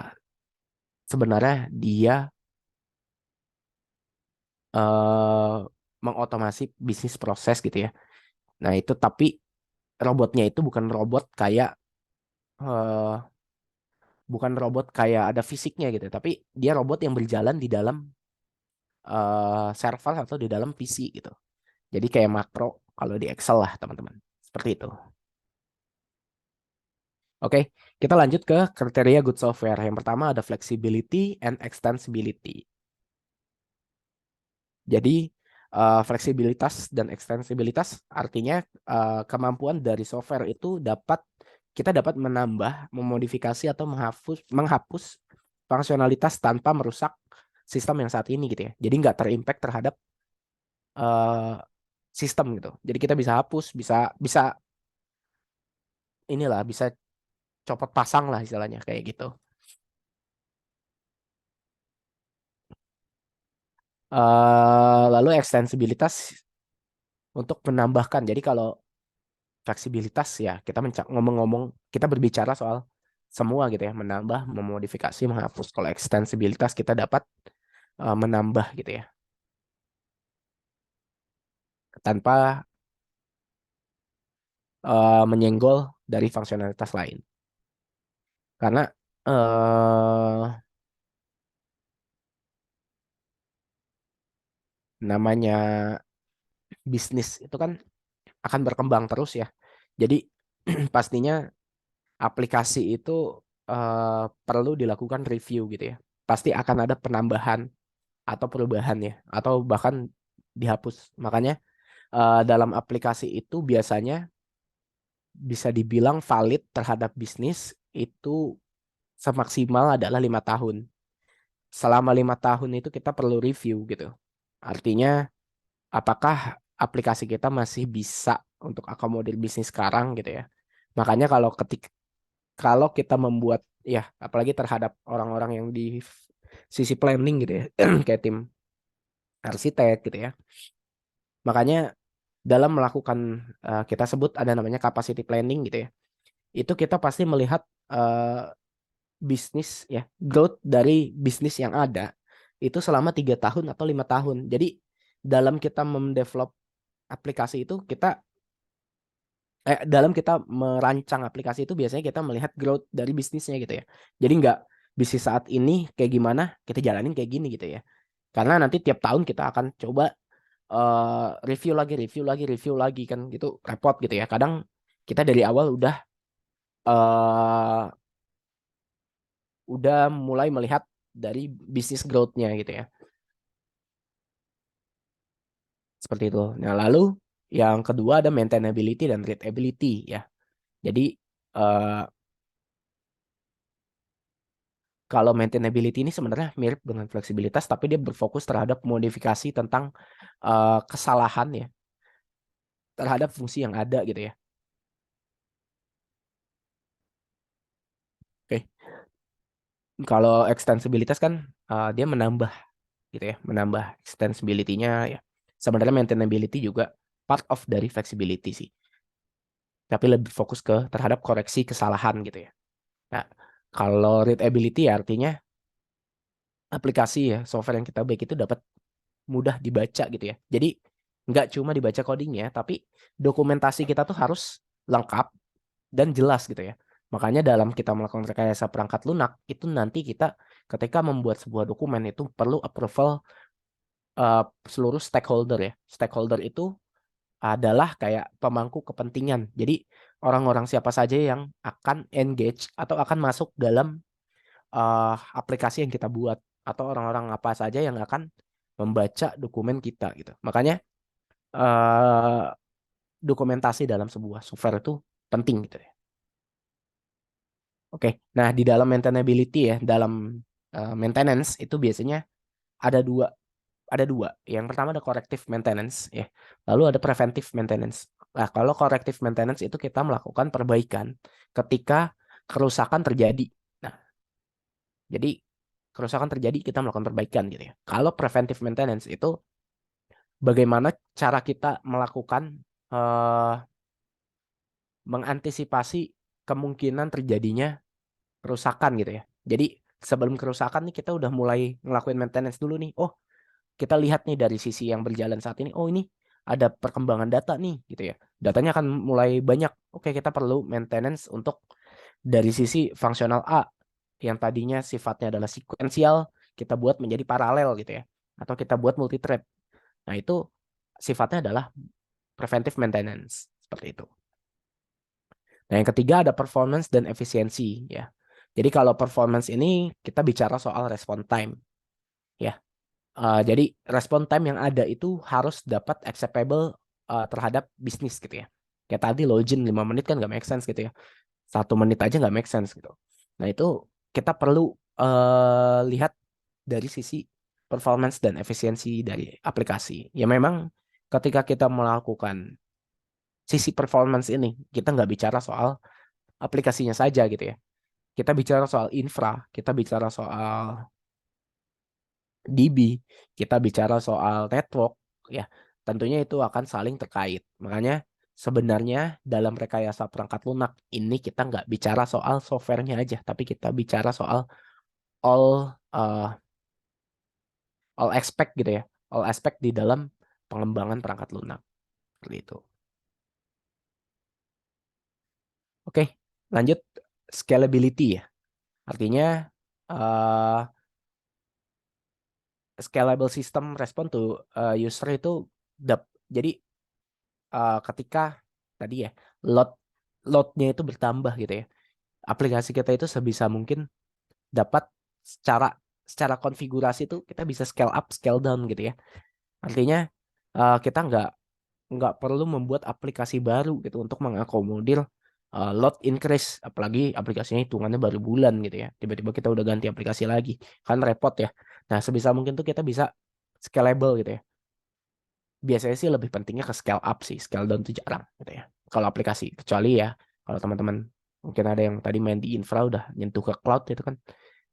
sebenarnya dia eh mengotomasi bisnis proses gitu ya. Nah itu tapi robotnya itu eh, bukan robot kayak ada fisiknya gitu, tapi dia robot yang berjalan di dalam server atau di dalam PC gitu. Jadi kayak makro kalau di Excel lah teman-teman. Seperti itu. Oke, kita lanjut ke kriteria good software. Yang pertama ada flexibility and extensibility. Jadi fleksibilitas dan ekstensibilitas artinya kemampuan dari software itu kita dapat menambah, memodifikasi atau menghapus fungsionalitas tanpa merusak sistem yang saat ini gitu ya. Jadi nggak terimpact terhadap uh, sistem gitu. Jadi kita bisa hapus, bisa bisa bisa copot pasang lah istilahnya kayak gitu. Lalu ekstensibilitas untuk menambahkan. Jadi kalau fleksibilitas ya kita ngomong-ngomong kita berbicara soal semua gitu ya, menambah, memodifikasi, menghapus. Kalau ekstensibilitas kita dapat menambah gitu ya tanpa menyenggol dari fungsionalitas lain. Karena namanya bisnis itu kan akan berkembang terus ya. Jadi pastinya aplikasi itu perlu dilakukan review gitu ya. Pasti akan ada penambahan atau perubahan ya, atau bahkan dihapus. Makanya dalam aplikasi itu biasanya bisa dibilang valid terhadap bisnis itu semaksimal adalah 5 tahun. Selama 5 tahun itu kita perlu review gitu. Artinya apakah aplikasi kita masih bisa untuk akomodir bisnis sekarang gitu ya. Makanya kalau kita membuat ya apalagi terhadap orang-orang yang di sisi planning gitu ya kayak tim arsitek gitu ya. Makanya dalam melakukan kita sebut ada namanya capacity planning gitu ya. Itu kita pasti melihat bisnis ya, growth dari bisnis yang ada itu selama 3 tahun atau 5 tahun. Jadi dalam kita mendevelop aplikasi itu dalam kita merancang aplikasi itu biasanya kita melihat growth dari bisnisnya gitu ya. Jadi nggak bisnis saat ini kayak gimana kita jalanin kayak gini gitu ya. Karena nanti tiap tahun kita akan coba review lagi kan gitu repot gitu ya. Kadang kita dari awal udah mulai melihat dari bisnis growth-nya gitu ya. Seperti itu. Nah, lalu yang kedua ada maintainability dan readability ya. Jadi kalau maintainability ini sebenarnya mirip dengan fleksibilitas, tapi dia berfokus terhadap modifikasi tentang kesalahan ya terhadap fungsi yang ada gitu ya. Oke. Kalau extensibilitas kan dia menambah gitu ya, menambah extensibility-nya ya. Sebenarnya maintainability juga part of dari flexibility sih. Tapi lebih fokus terhadap koreksi kesalahan gitu ya. Nah, kalau readability ya artinya aplikasi ya, software yang kita buat itu dapat mudah dibaca gitu ya. Jadi nggak cuma dibaca codingnya, tapi dokumentasi kita tuh harus lengkap dan jelas gitu ya. Makanya dalam kita melakukan rekayasa perangkat lunak, itu nanti kita ketika membuat sebuah dokumen itu perlu approval seluruh stakeholder ya. Stakeholder itu adalah kayak pemangku kepentingan. Jadi orang-orang siapa saja yang akan engage atau akan masuk dalam aplikasi yang kita buat, atau orang-orang apa saja yang akan membaca dokumen kita gitu. Makanya dokumentasi dalam sebuah software itu penting gitu ya. Oke, nah di dalam maintainability ya, dalam maintenance itu biasanya ada dua. Yang pertama ada corrective maintenance ya. Lalu ada preventive maintenance. Nah, kalau corrective maintenance itu kita melakukan perbaikan ketika kerusakan terjadi. Nah, jadi kerusakan terjadi kita melakukan perbaikan gitu ya. Kalau preventive maintenance itu bagaimana cara kita melakukan mengantisipasi kemungkinan terjadinya kerusakan gitu ya. Jadi sebelum kerusakan nih kita udah mulai ngelakuin maintenance dulu nih. Oh, kita lihat nih dari sisi yang berjalan saat ini. Oh, ini ada perkembangan data nih gitu ya. Datanya akan mulai banyak. Oke, kita perlu maintenance untuk dari sisi fungsional A yang tadinya sifatnya adalah sekuensial, kita buat menjadi paralel gitu ya. Atau kita buat multi thread. Nah, itu sifatnya adalah preventive maintenance seperti itu. Nah, yang ketiga ada performance dan efisiensi ya. Jadi kalau performance ini kita bicara soal respon time ya. Jadi respon time yang ada itu harus dapat acceptable terhadap bisnis gitu ya. Kayak tadi login 5 menit kan nggak make sense gitu ya. 1 menit aja nggak make sense gitu. Nah itu kita perlu lihat dari sisi performance dan efisiensi dari aplikasi. Ya memang ketika kita melakukan sisi performance ini, kita nggak bicara soal aplikasinya saja gitu ya. Kita bicara soal infra, kita bicara soal DB, kita bicara soal network, ya tentunya itu akan saling terkait. Makanya sebenarnya dalam rekayasa perangkat lunak ini kita nggak bicara soal softwarenya aja, tapi kita bicara soal all aspect gitu ya, all aspect di dalam pengembangan perangkat lunak. Seperti itu. Oke, lanjut scalability ya. Artinya scalable system respond to user itu jadi ketika tadi ya loadnya itu bertambah gitu ya. aplikasi kita itu sebisa mungkin dapat secara konfigurasi itu kita bisa scale up, scale down gitu ya. Artinya kita nggak perlu membuat aplikasi baru gitu untuk mengakomodir load increase, apalagi aplikasinya hitungannya baru bulan gitu ya. Tiba-tiba kita udah ganti aplikasi lagi, kan repot ya. Nah, sebisa mungkin tuh kita bisa scalable gitu ya. Biasanya sih lebih pentingnya ke scale up sih, scale down tuh jarang gitu ya. Kalau aplikasi, kecuali ya kalau teman-teman mungkin ada yang tadi main di infra udah nyentuh ke cloud itu kan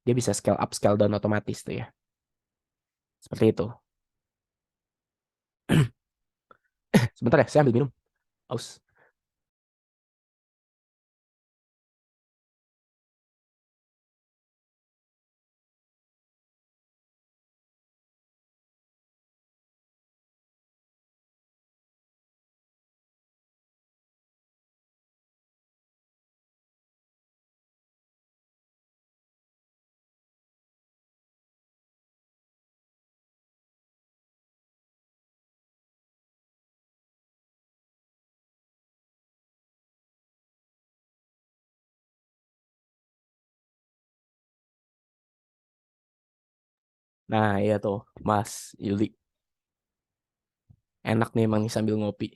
dia bisa scale up, scale down otomatis tuh ya. Seperti itu. Sebentar ya, saya ambil minum. Aus. Nah, iya tuh, Mas Yuli. Enak nih emang nih sambil ngopi.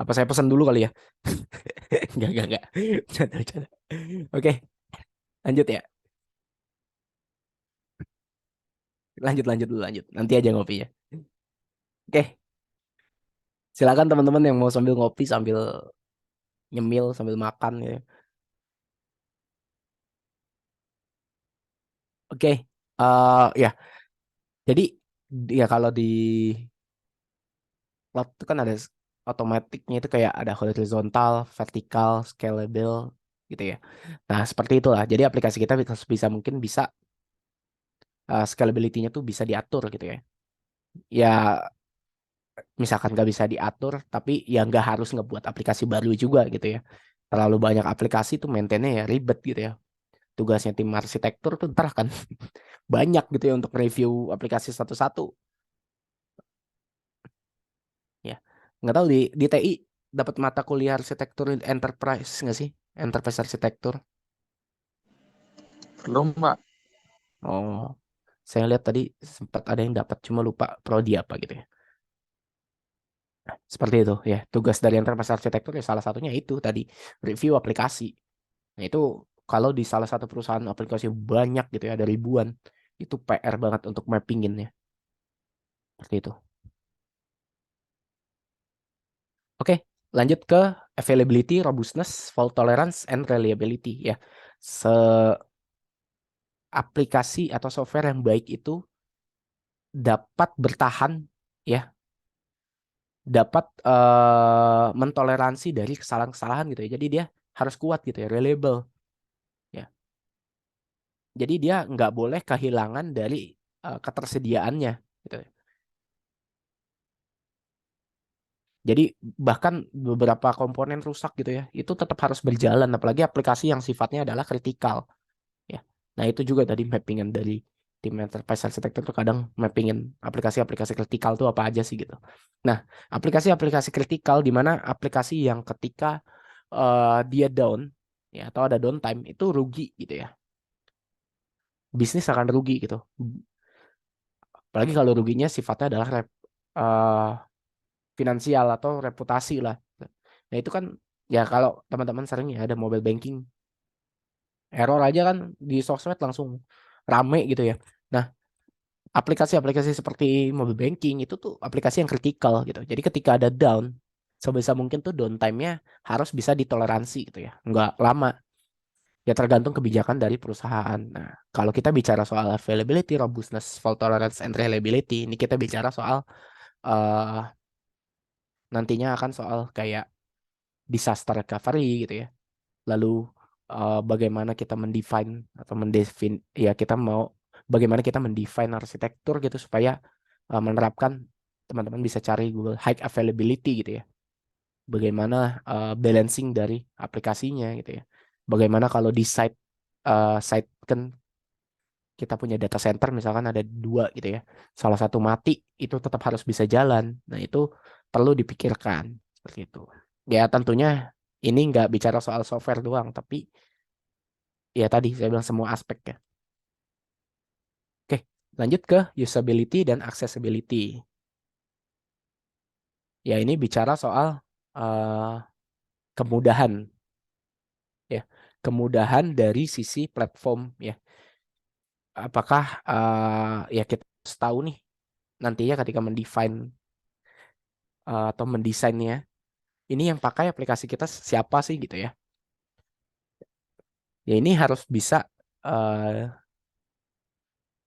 Apa saya pesan dulu kali ya? Enggak. Canda. Oke, lanjut ya. Lanjut. Nanti aja ngopinya. Oke, silakan teman-teman yang mau sambil ngopi, sambil nyemil, sambil makan ya. Oke, ya. Jadi ya kalau di cloud itu kan ada otomatiknya itu kayak ada horizontal, vertikal, scalable gitu ya. Nah, seperti itulah. Jadi aplikasi kita bisa mungkin bisa scalability-nya tuh bisa diatur gitu ya. Ya misalkan nggak bisa diatur, tapi ya nggak harus ngebuat aplikasi baru juga gitu ya. Terlalu banyak aplikasi tuh maintain-nya ya ribet gitu ya. Tugasnya tim arsitektur tuh ntar kan banyak gitu ya untuk review aplikasi satu-satu. Ya, nggak tahu di TI dapat mata kuliah arsitektur enterprise nggak sih? Enterprise arsitektur. Belum, Pak. Oh, saya lihat tadi sempat ada yang dapat, cuma lupa prodi apa gitu ya. Nah, seperti itu ya. Tugas dari enterprise arsitektur ya salah satunya itu tadi review aplikasi. Nah, itu kalau di salah satu perusahaan aplikasi banyak gitu ya, ada ribuan, itu PR banget untuk mappingin ya. Seperti itu. Oke, lanjut ke availability, robustness, fault tolerance, and reliability ya. Aplikasi atau software yang baik itu dapat bertahan ya, dapat mentoleransi dari kesalahan-kesalahan gitu ya. Jadi dia harus kuat gitu ya, reliable ya. Jadi dia nggak boleh kehilangan dari ketersediaannya gitu ya. Jadi bahkan beberapa komponen rusak gitu ya, itu tetap harus berjalan, apalagi aplikasi yang sifatnya adalah kritikal ya. Nah, itu juga tadi mappingan dari tim enterprise architecture tuh kadang mappingin aplikasi-aplikasi kritikal tuh apa aja sih gitu. Nah, aplikasi-aplikasi kritikal di mana aplikasi yang ketika dia down ya atau ada downtime itu rugi gitu ya. Bisnis akan rugi gitu. Apalagi kalau ruginya sifatnya adalah finansial atau reputasi lah. Nah, itu kan ya kalau teman-teman sering ya ada mobile banking error aja kan di sosmed langsung rame gitu ya. Nah, aplikasi-aplikasi seperti mobile banking itu tuh aplikasi yang kritikal gitu. Jadi ketika ada down, sebisa mungkin tuh downtime-nya harus bisa ditoleransi gitu ya. Nggak lama. Ya tergantung kebijakan dari perusahaan. Nah, kalau kita bicara soal availability, robustness, fault tolerance, and reliability, ini kita bicara soal nantinya akan soal kayak disaster recovery gitu ya. Lalu bagaimana kita mendefine atau ya kita mau bagaimana kita mendefine arsitektur gitu supaya menerapkan, teman-teman bisa cari Google high availability gitu ya. Bagaimana balancing dari aplikasinya gitu ya. Bagaimana kalau di site kan kita punya data center misalkan ada 2 gitu ya. Salah satu mati itu tetap harus bisa jalan. Nah, itu perlu dipikirkan seperti itu. Ya tentunya Ini nggak bicara soal software doang, tapi ya tadi saya bilang semua aspek ya. Oke, lanjut ke usability dan accessibility. Ya ini bicara soal kemudahan, ya kemudahan dari sisi platform ya. Apakah ya kita harus tahu nih nantinya ketika mendefine atau mendesainnya, ini yang pakai aplikasi kita siapa sih gitu ya. Ya ini harus bisa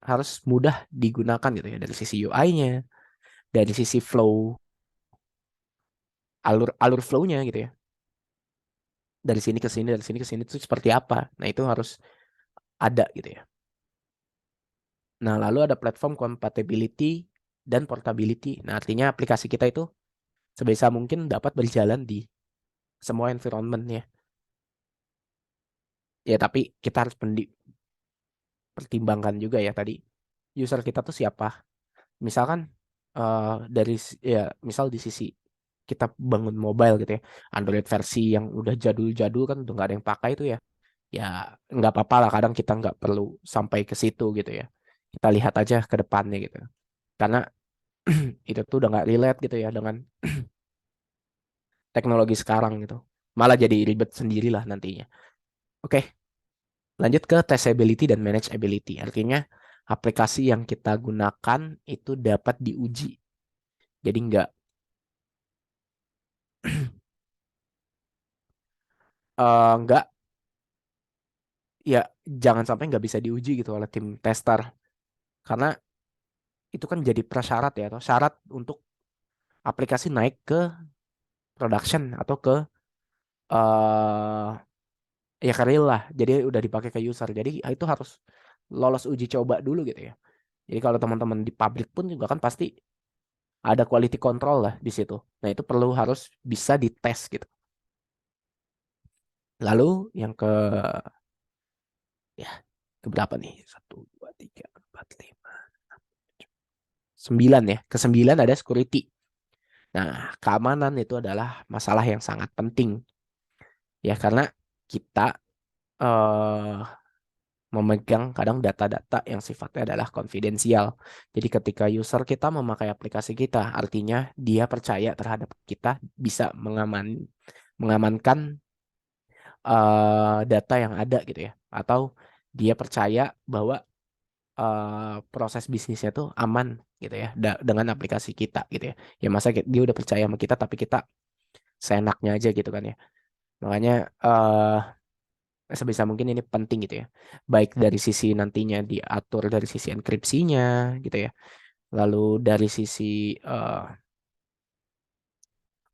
harus mudah digunakan gitu ya dari sisi UI-nya, dari sisi flow, alur flow-nya gitu ya. Dari sini ke sini, dari sini ke sini itu seperti apa. Nah, itu harus ada gitu ya. Nah, lalu ada platform compatibility dan portability. Nah, artinya aplikasi kita itu sebisa mungkin dapat berjalan di semua environment ya. Ya, tapi kita harus pertimbangkan juga ya tadi user kita tuh siapa. Misalkan dari ya misal di sisi kita bangun mobile gitu ya, Android versi yang udah jadul-jadul kan udah nggak ada yang pakai itu ya. Ya nggak apa-apa lah, kadang kita nggak perlu sampai ke situ gitu ya. Kita lihat aja ke depannya gitu. Karena itu tuh udah nggak relate gitu ya dengan teknologi sekarang gitu. Malah jadi ribet sendirilah nantinya. Oke, lanjut ke testability dan manageability. Artinya aplikasi yang kita gunakan itu dapat diuji. Jadi nggak ya jangan sampai nggak bisa diuji gitu oleh tim tester. Karena itu kan jadi prasyarat ya, atau syarat untuk aplikasi naik ke production atau ke ya ke real lah. Jadi udah dipakai ke user. Jadi itu harus lolos uji coba dulu gitu ya. Jadi kalau teman-teman di pabrik pun juga kan pasti ada quality control lah di situ. Nah, itu perlu harus bisa dites gitu. Lalu yang ke berapa nih? 1, 2, 3, 4, 5, 9 ya. Ke-9 ada security. Nah, keamanan itu adalah masalah yang sangat penting. Ya, karena kita memegang kadang data-data yang sifatnya adalah konfidensial. Jadi ketika user kita memakai aplikasi kita, artinya dia percaya terhadap kita bisa mengamankan data yang ada gitu ya. Atau dia percaya bahwa proses bisnisnya tuh aman gitu ya dengan aplikasi kita gitu ya. Ya masa dia udah percaya sama kita tapi kita seenaknya aja gitu kan ya. Makanya sebisa mungkin ini penting gitu ya. Baik dari sisi nantinya diatur dari sisi enkripsinya gitu ya. Lalu dari sisi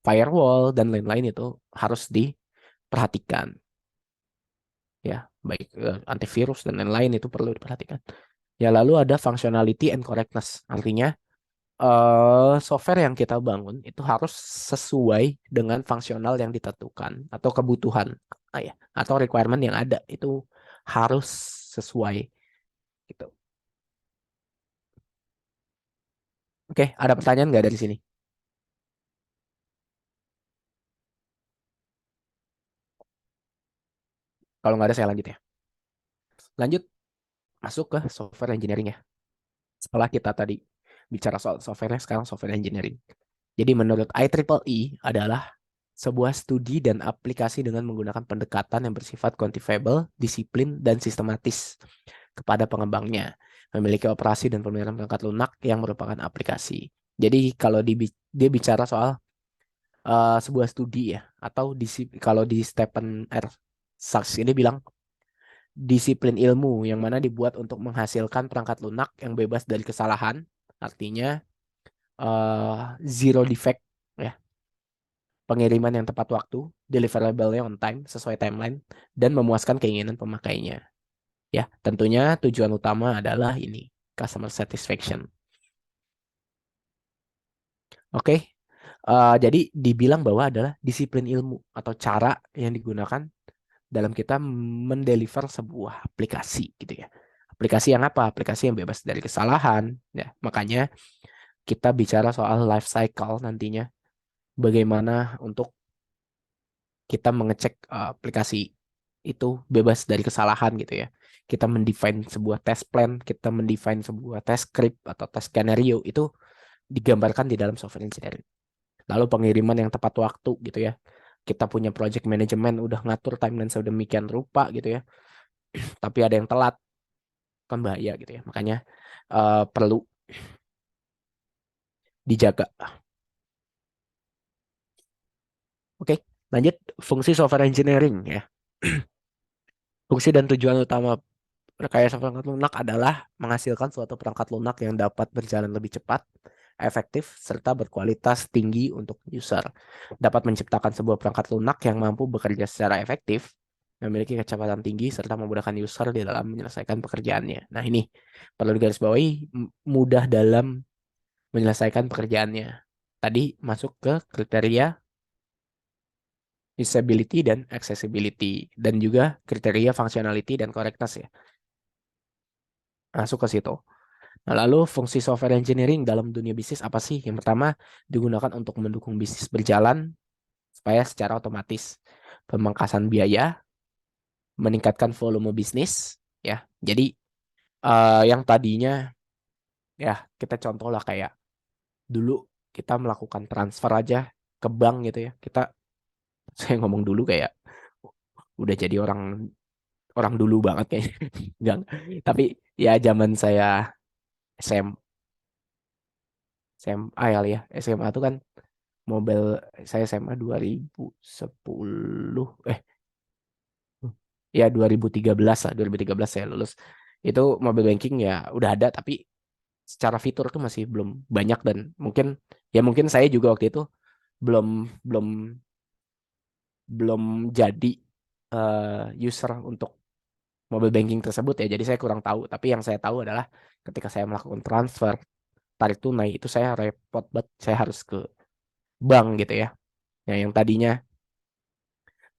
firewall dan lain-lain itu harus diperhatikan. Ya, baik antivirus dan lain-lain itu perlu diperhatikan. Ya, lalu ada functionality and correctness. Artinya software yang kita bangun itu harus sesuai dengan fungsional yang ditentukan atau kebutuhan ya atau requirement yang ada itu harus sesuai gitu. Oke, ada pertanyaan nggak dari sini? Kalau nggak ada saya lanjut ya. Lanjut masuk ke software engineering ya. Setelah kita tadi bicara soal software, sekarang software engineering. Jadi menurut IEEE adalah sebuah studi dan aplikasi dengan menggunakan pendekatan yang bersifat quantifiable, disiplin, dan sistematis kepada pengembangnya, memiliki operasi dan pemeliharaan perangkat lunak yang merupakan aplikasi. Jadi kalau dia bicara soal sebuah studi ya, atau kalau di Stephen R. Sachs ini bilang disiplin ilmu yang mana dibuat untuk menghasilkan perangkat lunak yang bebas dari kesalahan, artinya zero defect ya, pengiriman yang tepat waktu, deliverable-nya on time sesuai timeline, dan memuaskan keinginan pemakainya. Ya, tentunya tujuan utama adalah ini, customer satisfaction. Oke, jadi dibilang bahwa adalah disiplin ilmu atau cara yang digunakan dalam kita mendeliver sebuah aplikasi gitu ya. Aplikasi yang apa? Aplikasi yang bebas dari kesalahan. Ya, makanya kita bicara soal life cycle nantinya. Bagaimana untuk kita mengecek aplikasi itu bebas dari kesalahan gitu ya. Kita mendefine sebuah test plan, kita mendefine sebuah test script atau test skenario itu digambarkan di dalam software engineering. Lalu pengiriman yang tepat waktu gitu ya. Kita punya project management udah ngatur timeline sedemikian rupa gitu ya. Tapi ada yang telat, kan bahaya gitu ya. Makanya perlu dijaga. Oke, lanjut fungsi software engineering ya. Fungsi dan tujuan utama rekayasa perangkat lunak adalah menghasilkan suatu perangkat lunak yang dapat berjalan lebih cepat, efektif, serta berkualitas tinggi untuk user. Dapat menciptakan sebuah perangkat lunak yang mampu bekerja secara efektif, memiliki kecepatan tinggi, serta memudahkan user di dalam menyelesaikan pekerjaannya. Nah ini perlu digarisbawahi, mudah dalam menyelesaikan pekerjaannya. Tadi masuk ke kriteria usability dan accessibility, dan juga kriteria functionality dan correctness ya. Masuk ke situ. Nah, lalu fungsi software engineering dalam dunia bisnis apa sih? Yang pertama, digunakan untuk mendukung bisnis berjalan supaya secara otomatis. Pemangkasan biaya, meningkatkan volume bisnis ya. Jadi yang tadinya ya kita contoh lah kayak dulu kita melakukan transfer aja ke bank gitu ya. Saya ngomong dulu kayak udah jadi orang dulu banget kayaknya. Enggak. Tapi ya zaman saya SMA ya. SMA itu kan mobile, saya SMA 2010 ya 2013 lah, 2013 saya lulus. Itu mobile banking ya udah ada, tapi secara fitur tuh masih belum banyak, dan mungkin saya juga waktu itu belum belum belum jadi user untuk mobile banking tersebut ya. Jadi saya kurang tahu, tapi yang saya tahu adalah ketika saya melakukan transfer tarik tunai itu saya repot banget, saya harus ke bank gitu ya. Nah, yang tadinya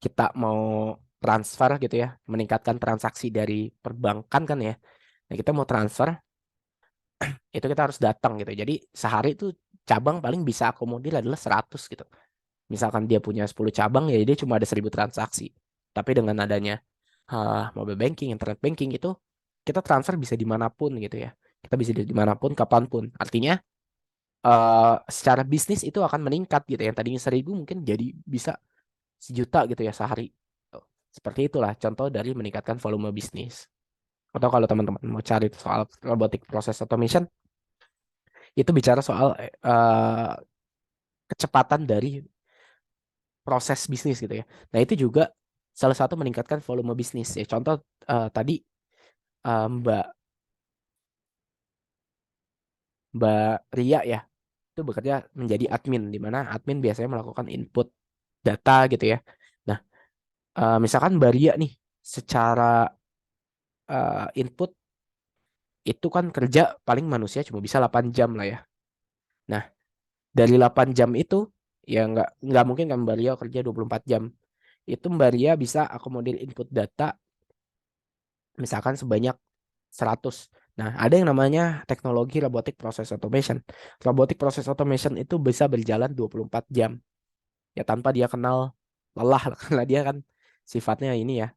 kita mau transfer gitu ya, meningkatkan transaksi dari perbankan kan ya. Nah, kita mau transfer itu kita harus datang gitu. Jadi sehari itu cabang paling bisa akomodir adalah 100 gitu. Misalkan dia punya 10 cabang ya dia cuma ada 1000 transaksi. Tapi dengan adanya mobile banking, internet banking itu kita transfer bisa dimanapun gitu ya. Kita bisa dimanapun, kapanpun. Artinya secara bisnis itu akan meningkat gitu. Yang tadinya 1000 mungkin jadi bisa 1 juta gitu ya sehari. Seperti itulah contoh dari meningkatkan volume bisnis. Atau kalau teman-teman mau cari soal robotic process automation, itu bicara soal kecepatan dari proses bisnis gitu ya. Nah itu juga salah satu meningkatkan volume bisnis ya. Contoh tadi Mbak Ria ya, itu bekerja menjadi admin, di mana admin biasanya melakukan input data gitu ya. Nah misalkan Mbak Ria nih secara input itu kan kerja paling manusia cuma bisa 8 jam lah ya. Nah, dari 8 jam itu ya nggak mungkin kan Mbak Ria kerja 24 jam. Itu Mbak Ria bisa akomodir input data misalkan sebanyak 100. Nah, ada yang namanya teknologi robotic process automation. Robotic process automation itu bisa berjalan 24 jam. Ya tanpa dia kenal lelah karena dia kan sifatnya ini ya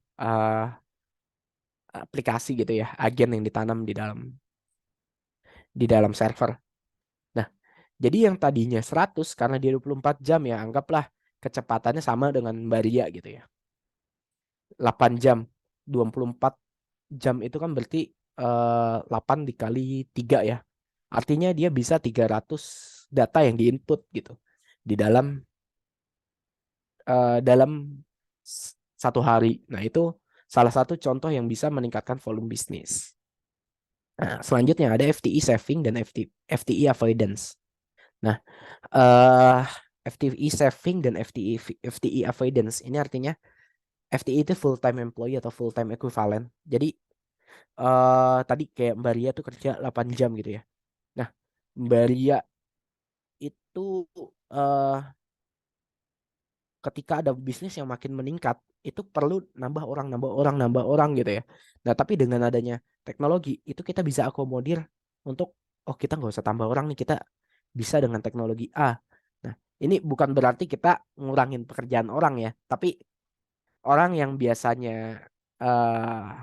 aplikasi gitu ya, agen yang ditanam di dalam server. Nah, jadi yang tadinya 100 karena dia 24 jam ya, anggaplah kecepatannya sama dengan Mbak Ria gitu ya. 8 jam, 24 jam itu kan berarti 8 dikali 3 ya. Artinya dia bisa 300 data yang diinput gitu di dalam 1 hari. Nah, itu salah satu contoh yang bisa meningkatkan volume bisnis. Nah, selanjutnya ada FTE saving dan FTE avoidance. Nah, FTE saving dan FTE avoidance ini artinya FTE itu full time employee atau full time equivalent. Jadi tadi kayak Mbak Ria tuh kerja 8 jam gitu ya. Nah, Mbak Ria itu ketika ada bisnis yang makin meningkat, itu perlu nambah orang gitu ya. Nah, tapi dengan adanya teknologi, itu kita bisa akomodir untuk, kita nggak usah tambah orang nih, kita bisa dengan teknologi A. Nah, Ini bukan berarti kita ngurangin pekerjaan orang ya, tapi orang yang biasanya eh,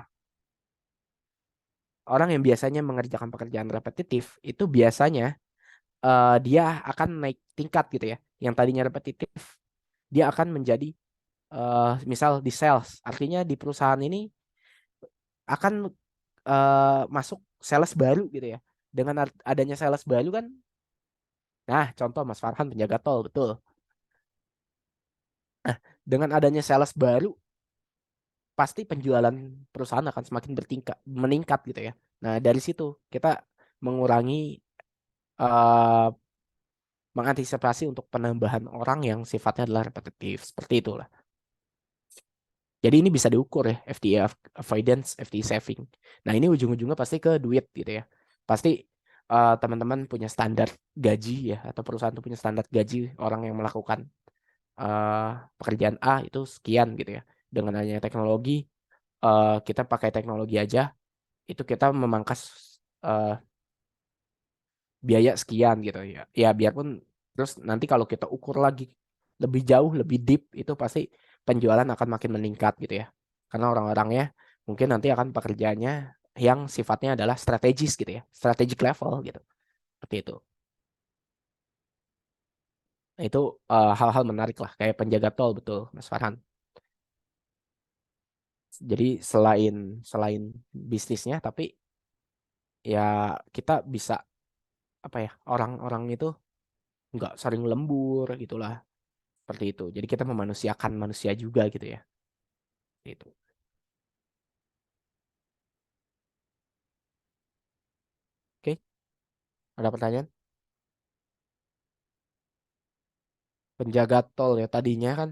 orang yang biasanya mengerjakan pekerjaan repetitif itu biasanya dia akan naik tingkat gitu ya. Yang tadinya repetitif, dia akan menjadi misal di sales. Artinya di perusahaan ini akan masuk sales baru gitu ya. Dengan adanya sales baru kan, nah contoh Mas Farhan penjaga tol, betul. Nah, dengan adanya sales baru, pasti penjualan perusahaan akan semakin meningkat gitu ya. Nah, dari situ kita mengurangi eh, mengantisipasi untuk penambahan orang yang sifatnya adalah repetitif. Seperti itulah. Jadi ini bisa diukur ya, FTE avoidance, FTE saving. Nah, ini ujung-ujungnya pasti ke duit gitu ya. Pasti teman-teman punya standar gaji ya, atau perusahaan itu punya standar gaji orang yang melakukan pekerjaan A itu sekian gitu ya. Dengan adanya teknologi, kita pakai teknologi aja, itu kita memangkas biaya sekian gitu ya. Ya biarpun terus nanti kalau kita ukur lagi lebih jauh, lebih deep, itu pasti penjualan akan makin meningkat gitu ya. Karena orang-orangnya mungkin nanti akan pekerjaannya yang sifatnya adalah strategis gitu ya. Strategic level gitu. Seperti itu. Nah, itu hal-hal menarik lah. Kayak penjaga tol, betul Mas Farhan. Jadi selain bisnisnya, tapi ya kita bisa apa ya, orang-orang itu nggak sering lembur gitulah. Seperti itu. Jadi kita memanusiakan manusia juga gitu ya. Itu. Oke, ada pertanyaan? Penjaga tol ya tadinya kan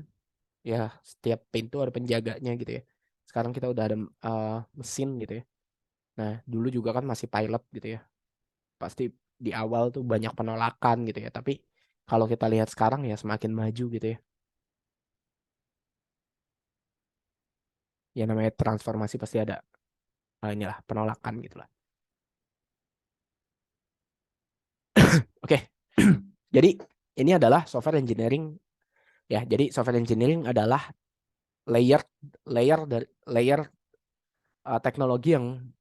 ya setiap pintu ada penjaganya gitu ya. Sekarang kita udah ada mesin gitu ya. Nah, dulu juga kan masih pilot gitu ya. Pasti di awal tuh banyak penolakan gitu ya. Tapi kalau kita lihat sekarang ya semakin maju gitu ya. Ya namanya transformasi pasti ada inilah penolakan gitu lah. Oke. Jadi ini adalah software engineering ya. Jadi software engineering adalah layer layer teknologi yang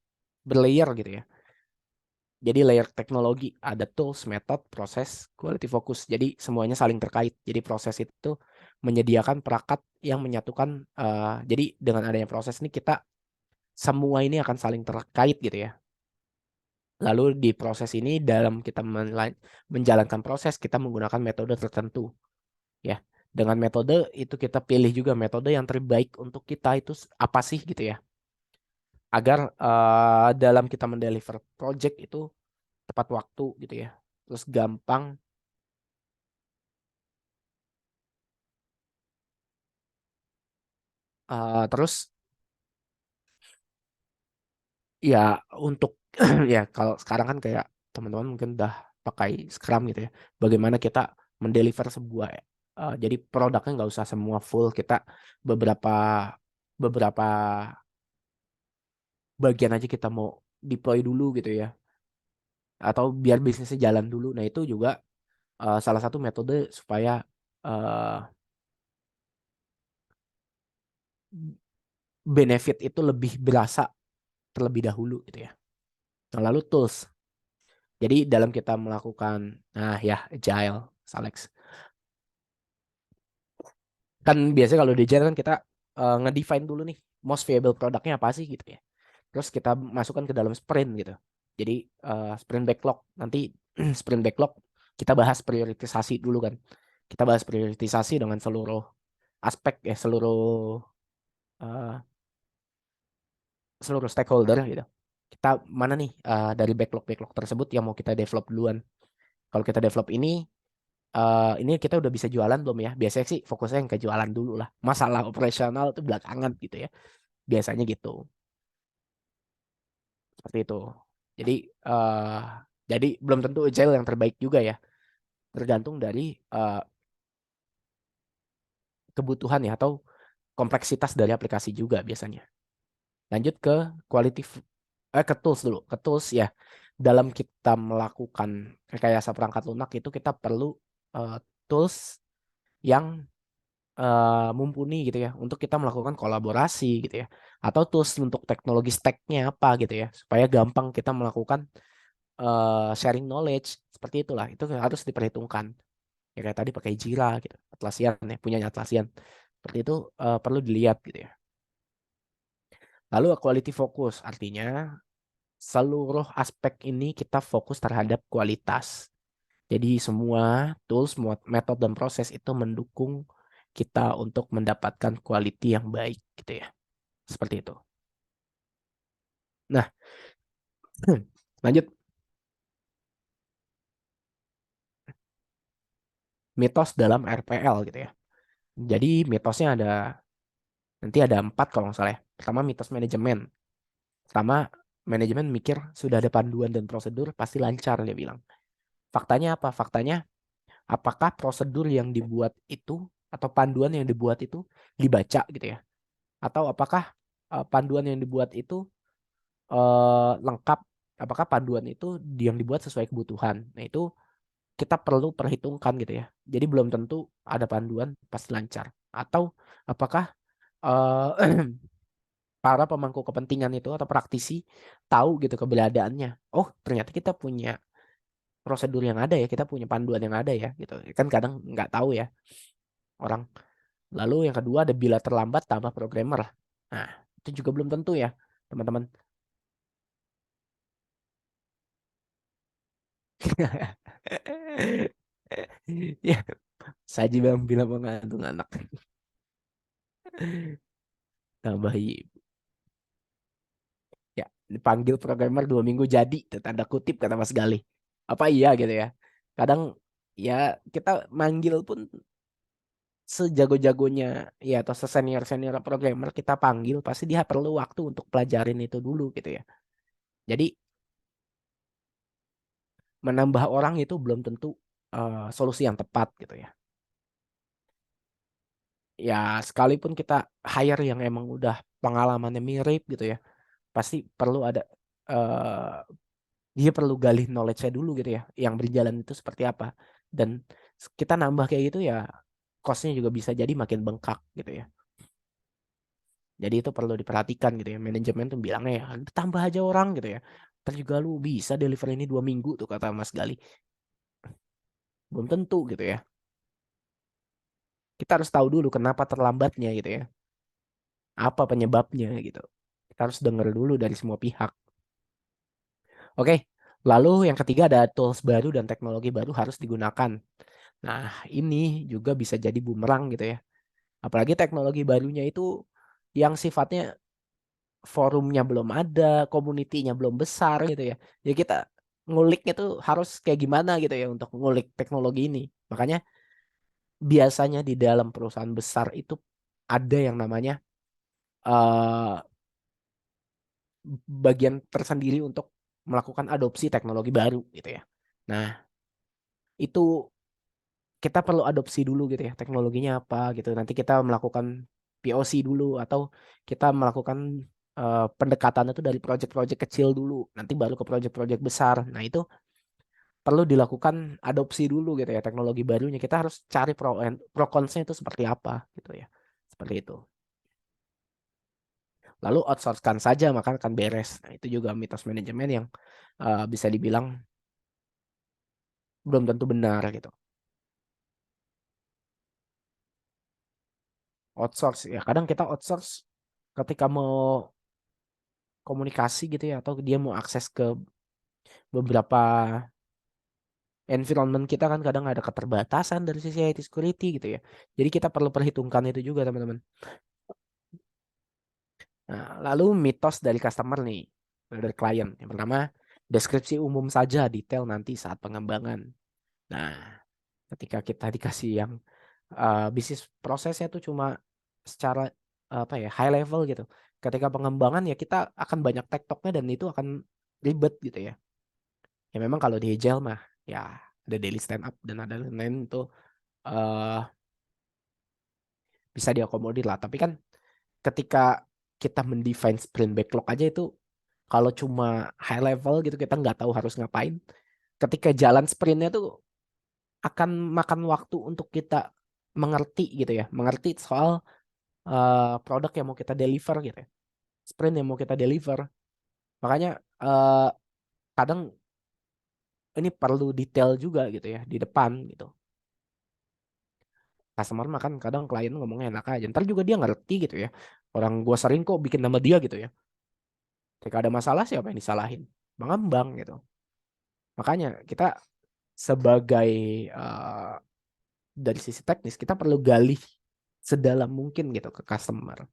berlayer gitu ya. Jadi layer teknologi ada tools, method, proses, quality focus. Jadi semuanya saling terkait. Jadi proses itu menyediakan perangkat yang menyatukan. Jadi dengan adanya proses ini kita semua ini akan saling terkait gitu ya. Lalu di proses ini dalam kita menjalankan proses kita menggunakan metode tertentu ya. Dengan metode itu kita pilih juga metode yang terbaik untuk kita itu apa sih gitu ya. Agar dalam kita mendeliver project itu tepat waktu gitu ya. Terus gampang terus ya untuk ya kalau sekarang kan kayak teman-teman mungkin udah pakai Scrum gitu ya. Bagaimana kita mendeliver sebuah jadi produknya nggak usah semua full, kita beberapa beberapa bagian aja kita mau deploy dulu gitu ya. Atau biar bisnisnya jalan dulu. Nah, itu juga salah satu metode supaya benefit itu lebih berasa terlebih dahulu gitu ya. Nah, lalu tools. Jadi dalam kita melakukan ya agile, Alex. Kan biasanya kalau di agile kan kita ngedefine dulu nih most viable produknya apa sih gitu ya. Terus kita masukkan ke dalam sprint gitu. Jadi sprint backlog. Nanti sprint backlog kita bahas prioritisasi dulu kan. Kita bahas prioritisasi dengan seluruh aspek ya, seluruh stakeholder gitu. Kita mana nih dari backlog tersebut yang mau kita develop duluan. Kalau kita develop ini kita udah bisa jualan belum ya? Biasanya sih fokusnya yang ke jualan dulu lah. Masalah operasional itu belakangan gitu ya. Biasanya gitu. Seperti itu. Jadi belum tentu agile yang terbaik juga ya. Tergantung dari kebutuhan ya atau kompleksitas dari aplikasi juga biasanya. Lanjut ke ke tools dulu. Ke tools ya. Dalam kita melakukan rekayasa perangkat lunak itu kita perlu tools yang mumpuni gitu ya untuk kita melakukan kolaborasi gitu ya, atau tools untuk teknologi stack-nya apa gitu ya, supaya gampang kita melakukan sharing knowledge seperti itulah. Itu harus diperhitungkan ya, kayak tadi pakai Jira gitu, Atlassian ya, punyanya Atlassian, seperti itu perlu dilihat gitu ya. Lalu quality focus, artinya seluruh aspek ini kita fokus terhadap kualitas. Jadi semua tools, metode dan proses itu mendukung kita untuk mendapatkan quality yang baik gitu ya. Seperti itu. Nah, lanjut. Mitos dalam RPL gitu ya. Jadi mitosnya nanti ada 4 kalau nggak salah ya. Pertama, mitos manajemen. Pertama, manajemen mikir sudah ada panduan dan prosedur pasti lancar, dia bilang. Faktanya apa? Faktanya, apakah prosedur yang dibuat itu atau panduan yang dibuat itu dibaca gitu ya? Atau apakah panduan yang dibuat itu lengkap? Apakah panduan itu yang dibuat sesuai kebutuhan? Nah, itu kita perlu perhitungkan gitu ya. Jadi belum tentu ada panduan pasti lancar. Atau apakah para pemangku kepentingan itu atau praktisi tahu gitu keberadaannya. Oh, ternyata kita punya prosedur yang ada ya, kita punya panduan yang ada ya gitu. Kan kadang nggak tahu ya orang. Lalu yang kedua ada bila terlambat tambah programmer. Nah, itu juga belum tentu ya, teman-teman. Ya, Saji bang bilang mengandung anak. Tambah ibu. Ya, dipanggil programmer 2 minggu jadi, tanda kutip kata Mas Gali. Apa iya gitu ya? Kadang ya kita manggil pun sejago-jagonya ya atau sesenior-senior programmer kita panggil pasti dia perlu waktu untuk pelajarin itu dulu gitu ya. Jadi menambah orang itu belum tentu solusi yang tepat gitu ya. Ya sekalipun kita hire yang emang udah pengalamannya mirip gitu ya, pasti perlu ada dia perlu gali knowledge-nya dulu gitu ya, yang berjalan itu seperti apa. Dan kita nambah kayak gitu ya, cost-nya juga bisa jadi makin bengkak gitu ya. Jadi itu perlu diperhatikan gitu ya. Manajemen tuh bilangnya ya, tambah aja orang gitu ya. Ntar juga lu bisa deliver ini 2 minggu tuh kata Mas Gali. Belum tentu gitu ya. Kita harus tahu dulu kenapa terlambatnya gitu ya. Apa penyebabnya gitu. Kita harus dengar dulu dari semua pihak. Oke, lalu yang ketiga ada tools baru dan teknologi baru harus digunakan. Nah, ini juga bisa jadi bumerang gitu ya. Apalagi teknologi barunya itu yang sifatnya forumnya belum ada, community-nya belum besar gitu ya. Jadi kita nguliknya tuh harus kayak gimana gitu ya untuk ngulik teknologi ini. Makanya biasanya di dalam perusahaan besar itu ada yang namanya bagian tersendiri untuk melakukan adopsi teknologi baru gitu ya. Nah, itu kita perlu adopsi dulu gitu ya, teknologinya apa gitu. Nanti kita melakukan POC dulu atau kita melakukan pendekatan itu dari proyek-proyek kecil dulu, nanti baru ke proyek-proyek besar. Nah, itu perlu dilakukan adopsi dulu gitu ya teknologi barunya. Kita harus cari pro kontra itu seperti apa gitu ya. Seperti itu. Lalu outsource-kan saja maka akan beres. Nah, itu juga mitos manajemen yang bisa dibilang belum tentu benar gitu. Outsource ya, kadang kita outsource ketika mau komunikasi gitu ya, atau dia mau akses ke beberapa environment kita kan kadang ada keterbatasan dari sisi IT security gitu ya. Jadi kita perlu perhitungkan itu juga teman-teman. Nah, lalu mitos dari customer nih, dari klien. Yang pertama, deskripsi umum saja, detail nanti saat pengembangan. Nah, ketika kita dikasih yang bisnis prosesnya tuh cuma secara apa ya, high level gitu. Ketika pengembangan ya kita akan banyak tektoknya dan itu akan ribet gitu ya. Ya memang kalau di Agile mah ya ada daily stand up dan ada lain-lain itu bisa diakomodir lah. Tapi kan ketika kita mendefine sprint backlog aja itu kalau cuma high level gitu kita nggak tahu harus ngapain. Ketika jalan sprintnya tuh akan makan waktu untuk kita mengerti gitu ya, mengerti soal produk yang mau kita deliver gitu ya, sprint yang mau kita deliver. Makanya kadang ini perlu detail juga gitu ya di depan gitu. Customer makan kadang klien ngomongnya enak aja, ntar juga dia ngerti gitu ya. Orang gua sering kok bikin nama dia gitu ya. Ketika ada masalah siapa yang disalahin? Pengembang gitu. Makanya kita sebagai dari sisi teknis kita perlu gali sedalam mungkin gitu ke customer.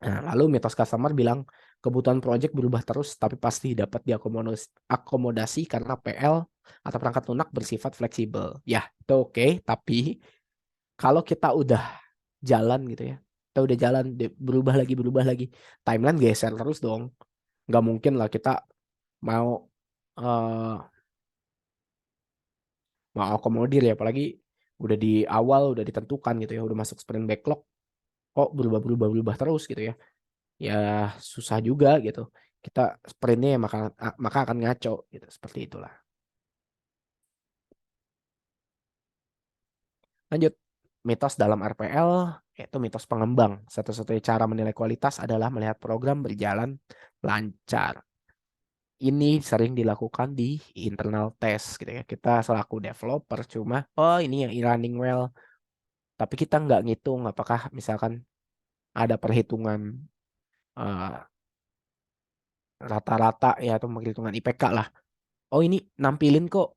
Nah, lalu mitos customer bilang kebutuhan project berubah terus tapi pasti dapat diakomodasi karena PL atau perangkat lunak bersifat fleksibel. Ya, itu oke, tapi kalau kita udah jalan gitu ya, kita udah jalan berubah lagi, timeline geser terus dong. Nggak mungkin lah kita mau akomodir ya, apalagi udah di awal udah ditentukan gitu ya, udah masuk sprint backlog kok berubah terus gitu ya. Ya susah juga gitu. Kita sprintnya maka akan ngaco gitu, seperti itulah. Lanjut, mitos dalam RPL yaitu mitos pengembang. Satu-satunya cara menilai kualitas adalah melihat program berjalan lancar. Ini sering dilakukan di internal test gitu ya. Kita selaku developer cuma, oh ini yang running well. Tapi kita nggak ngitung apakah misalkan ada perhitungan rata-rata ya atau perhitungan IPK lah. Oh ini nampilin kok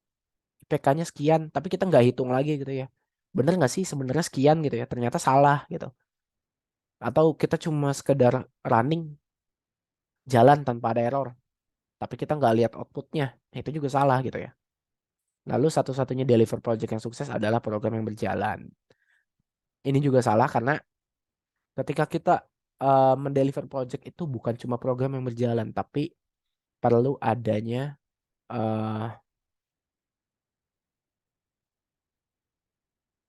IPK-nya sekian, tapi kita nggak hitung lagi gitu ya. Bener nggak sih sebenarnya sekian gitu ya? Ternyata salah gitu. Atau kita cuma sekedar running jalan tanpa ada error, tapi kita nggak lihat outputnya, itu juga salah gitu ya. Lalu satu-satunya deliver project yang sukses adalah program yang berjalan. Ini juga salah karena ketika kita mendeliver project itu bukan cuma program yang berjalan, tapi perlu adanya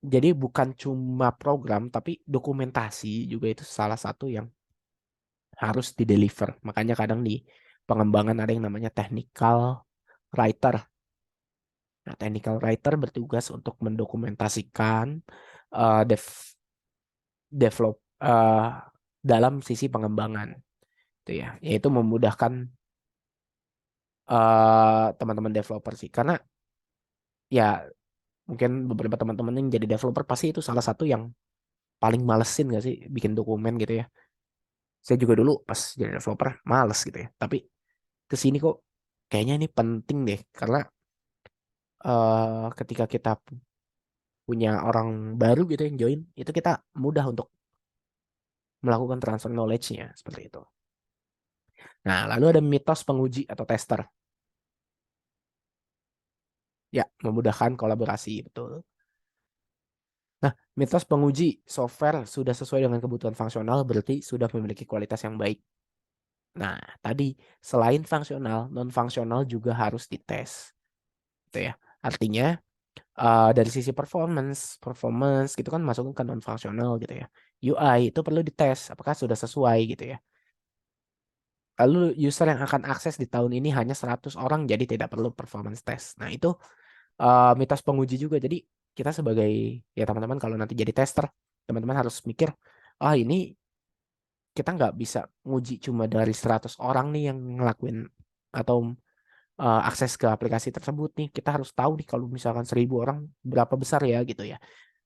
jadi bukan cuma program, tapi dokumentasi juga itu salah satu yang harus di-deliver. Makanya kadang di pengembangan ada yang namanya technical writer. Nah, technical writer bertugas untuk mendokumentasikan develop dalam sisi pengembangan, itu ya, yaitu memudahkan teman-teman developer sih. Karena ya mungkin beberapa teman-teman yang jadi developer pasti itu salah satu yang paling malesin gak sih bikin dokumen gitu ya. Saya juga dulu pas jadi developer males gitu ya. Tapi kesini kok kayaknya ini penting deh karena ketika kita punya orang baru gitu yang join, itu kita mudah untuk melakukan transfer knowledge-nya seperti itu. Nah, lalu ada mitos penguji atau tester. Ya, memudahkan kolaborasi, betul. Nah, mitos penguji software sudah sesuai dengan kebutuhan fungsional berarti sudah memiliki kualitas yang baik. Nah, tadi selain fungsional, non-fungsional juga harus dites. Gitu ya. Artinya dari sisi performance gitu kan masuk ke non-fungsional gitu ya. UI itu perlu dites apakah sudah sesuai gitu ya. Lalu user yang akan akses di tahun ini hanya 100 orang jadi tidak perlu performance test. Nah, itu mitos penguji juga. Jadi kita sebagai ya teman-teman kalau nanti jadi tester, teman-teman harus mikir, ini kita nggak bisa nguji cuma dari 100 orang nih yang ngelakuin atau akses ke aplikasi tersebut nih. Kita harus tahu nih kalau misalkan 1000 orang berapa besar ya gitu ya.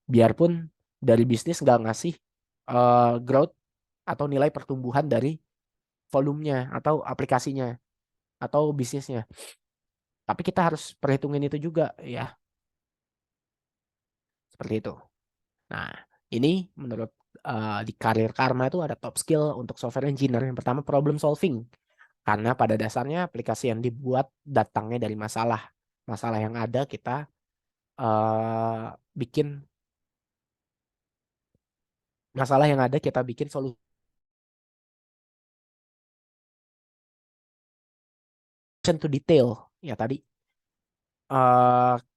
Biarpun dari bisnis nggak ngasih growth atau nilai pertumbuhan dari volumenya atau aplikasinya atau bisnisnya. Tapi kita harus perhitungin itu juga ya. Seperti itu. Nah, ini menurut di karir Karma itu ada top skill untuk software engineer. Yang pertama problem solving. Karena pada dasarnya aplikasi yang dibuat datangnya dari masalah. Masalah yang ada kita bikin solusi. To detail. Ya tadi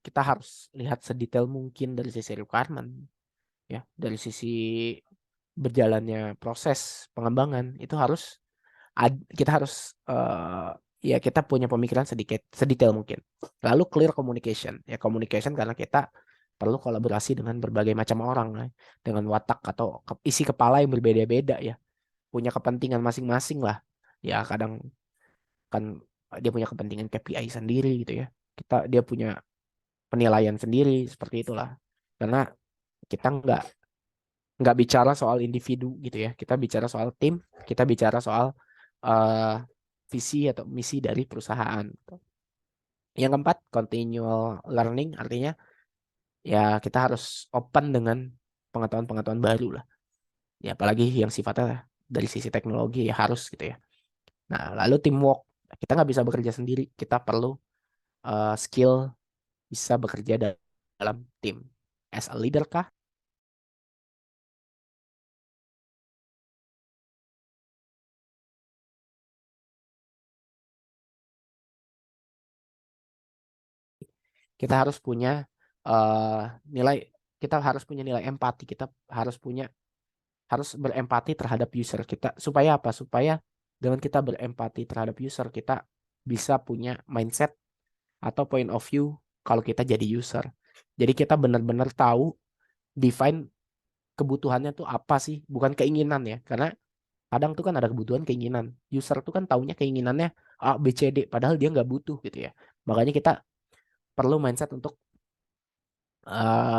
kita harus lihat sedetail mungkin dari sisi requirement. Ya, dari sisi berjalannya proses pengembangan itu kita harus ya kita punya pemikiran sedetail mungkin. Lalu clear communication. Ya communication karena kita perlu kolaborasi dengan berbagai macam orang ya. Dengan watak atau isi kepala yang berbeda-beda ya. Punya kepentingan masing-masing lah. Ya kadang kan dia punya kepentingan KPI sendiri gitu ya. Dia punya penilaian sendiri seperti itulah. Karena kita nggak bicara soal individu gitu ya. Kita bicara soal tim, kita bicara soal visi atau misi dari perusahaan. Yang keempat, continual learning, artinya ya kita harus open dengan pengetahuan-pengetahuan baru lah. Ya apalagi yang sifatnya dari sisi teknologi ya harus gitu ya. Nah lalu teamwork, kita nggak bisa bekerja sendiri, kita perlu skill bisa bekerja dalam tim. As a leader kah? Kita harus punya nilai, kita harus punya nilai empati, kita harus berempati terhadap user kita. Supaya apa? Supaya dengan kita berempati terhadap user, kita bisa punya mindset atau point of view kalau kita jadi user. Jadi kita benar-benar tahu define kebutuhannya tuh apa sih, bukan keinginan ya. Karena kadang tuh kan ada kebutuhan keinginan. User tuh kan taunya keinginannya A, B, C, D, padahal dia nggak butuh gitu ya. Makanya kita perlu mindset untuk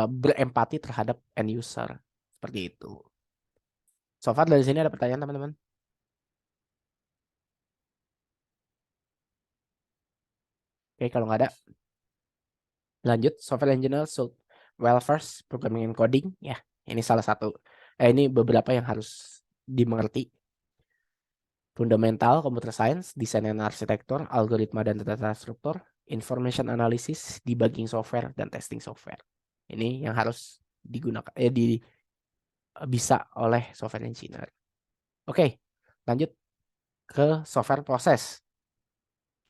berempati terhadap end user. Seperti itu. So far dari sini ada pertanyaan teman-teman? Oke, kalau nggak ada, lanjut. Software engineer should well first programming and coding. Ya, ini salah satu. Ini beberapa yang harus dimengerti. Fundamental computer science, desain dan arsitektur, algoritma dan data struktur, information analysis, debugging software dan testing software. Ini yang harus digunakan bisa oleh software engineer. Oke, lanjut ke software proses.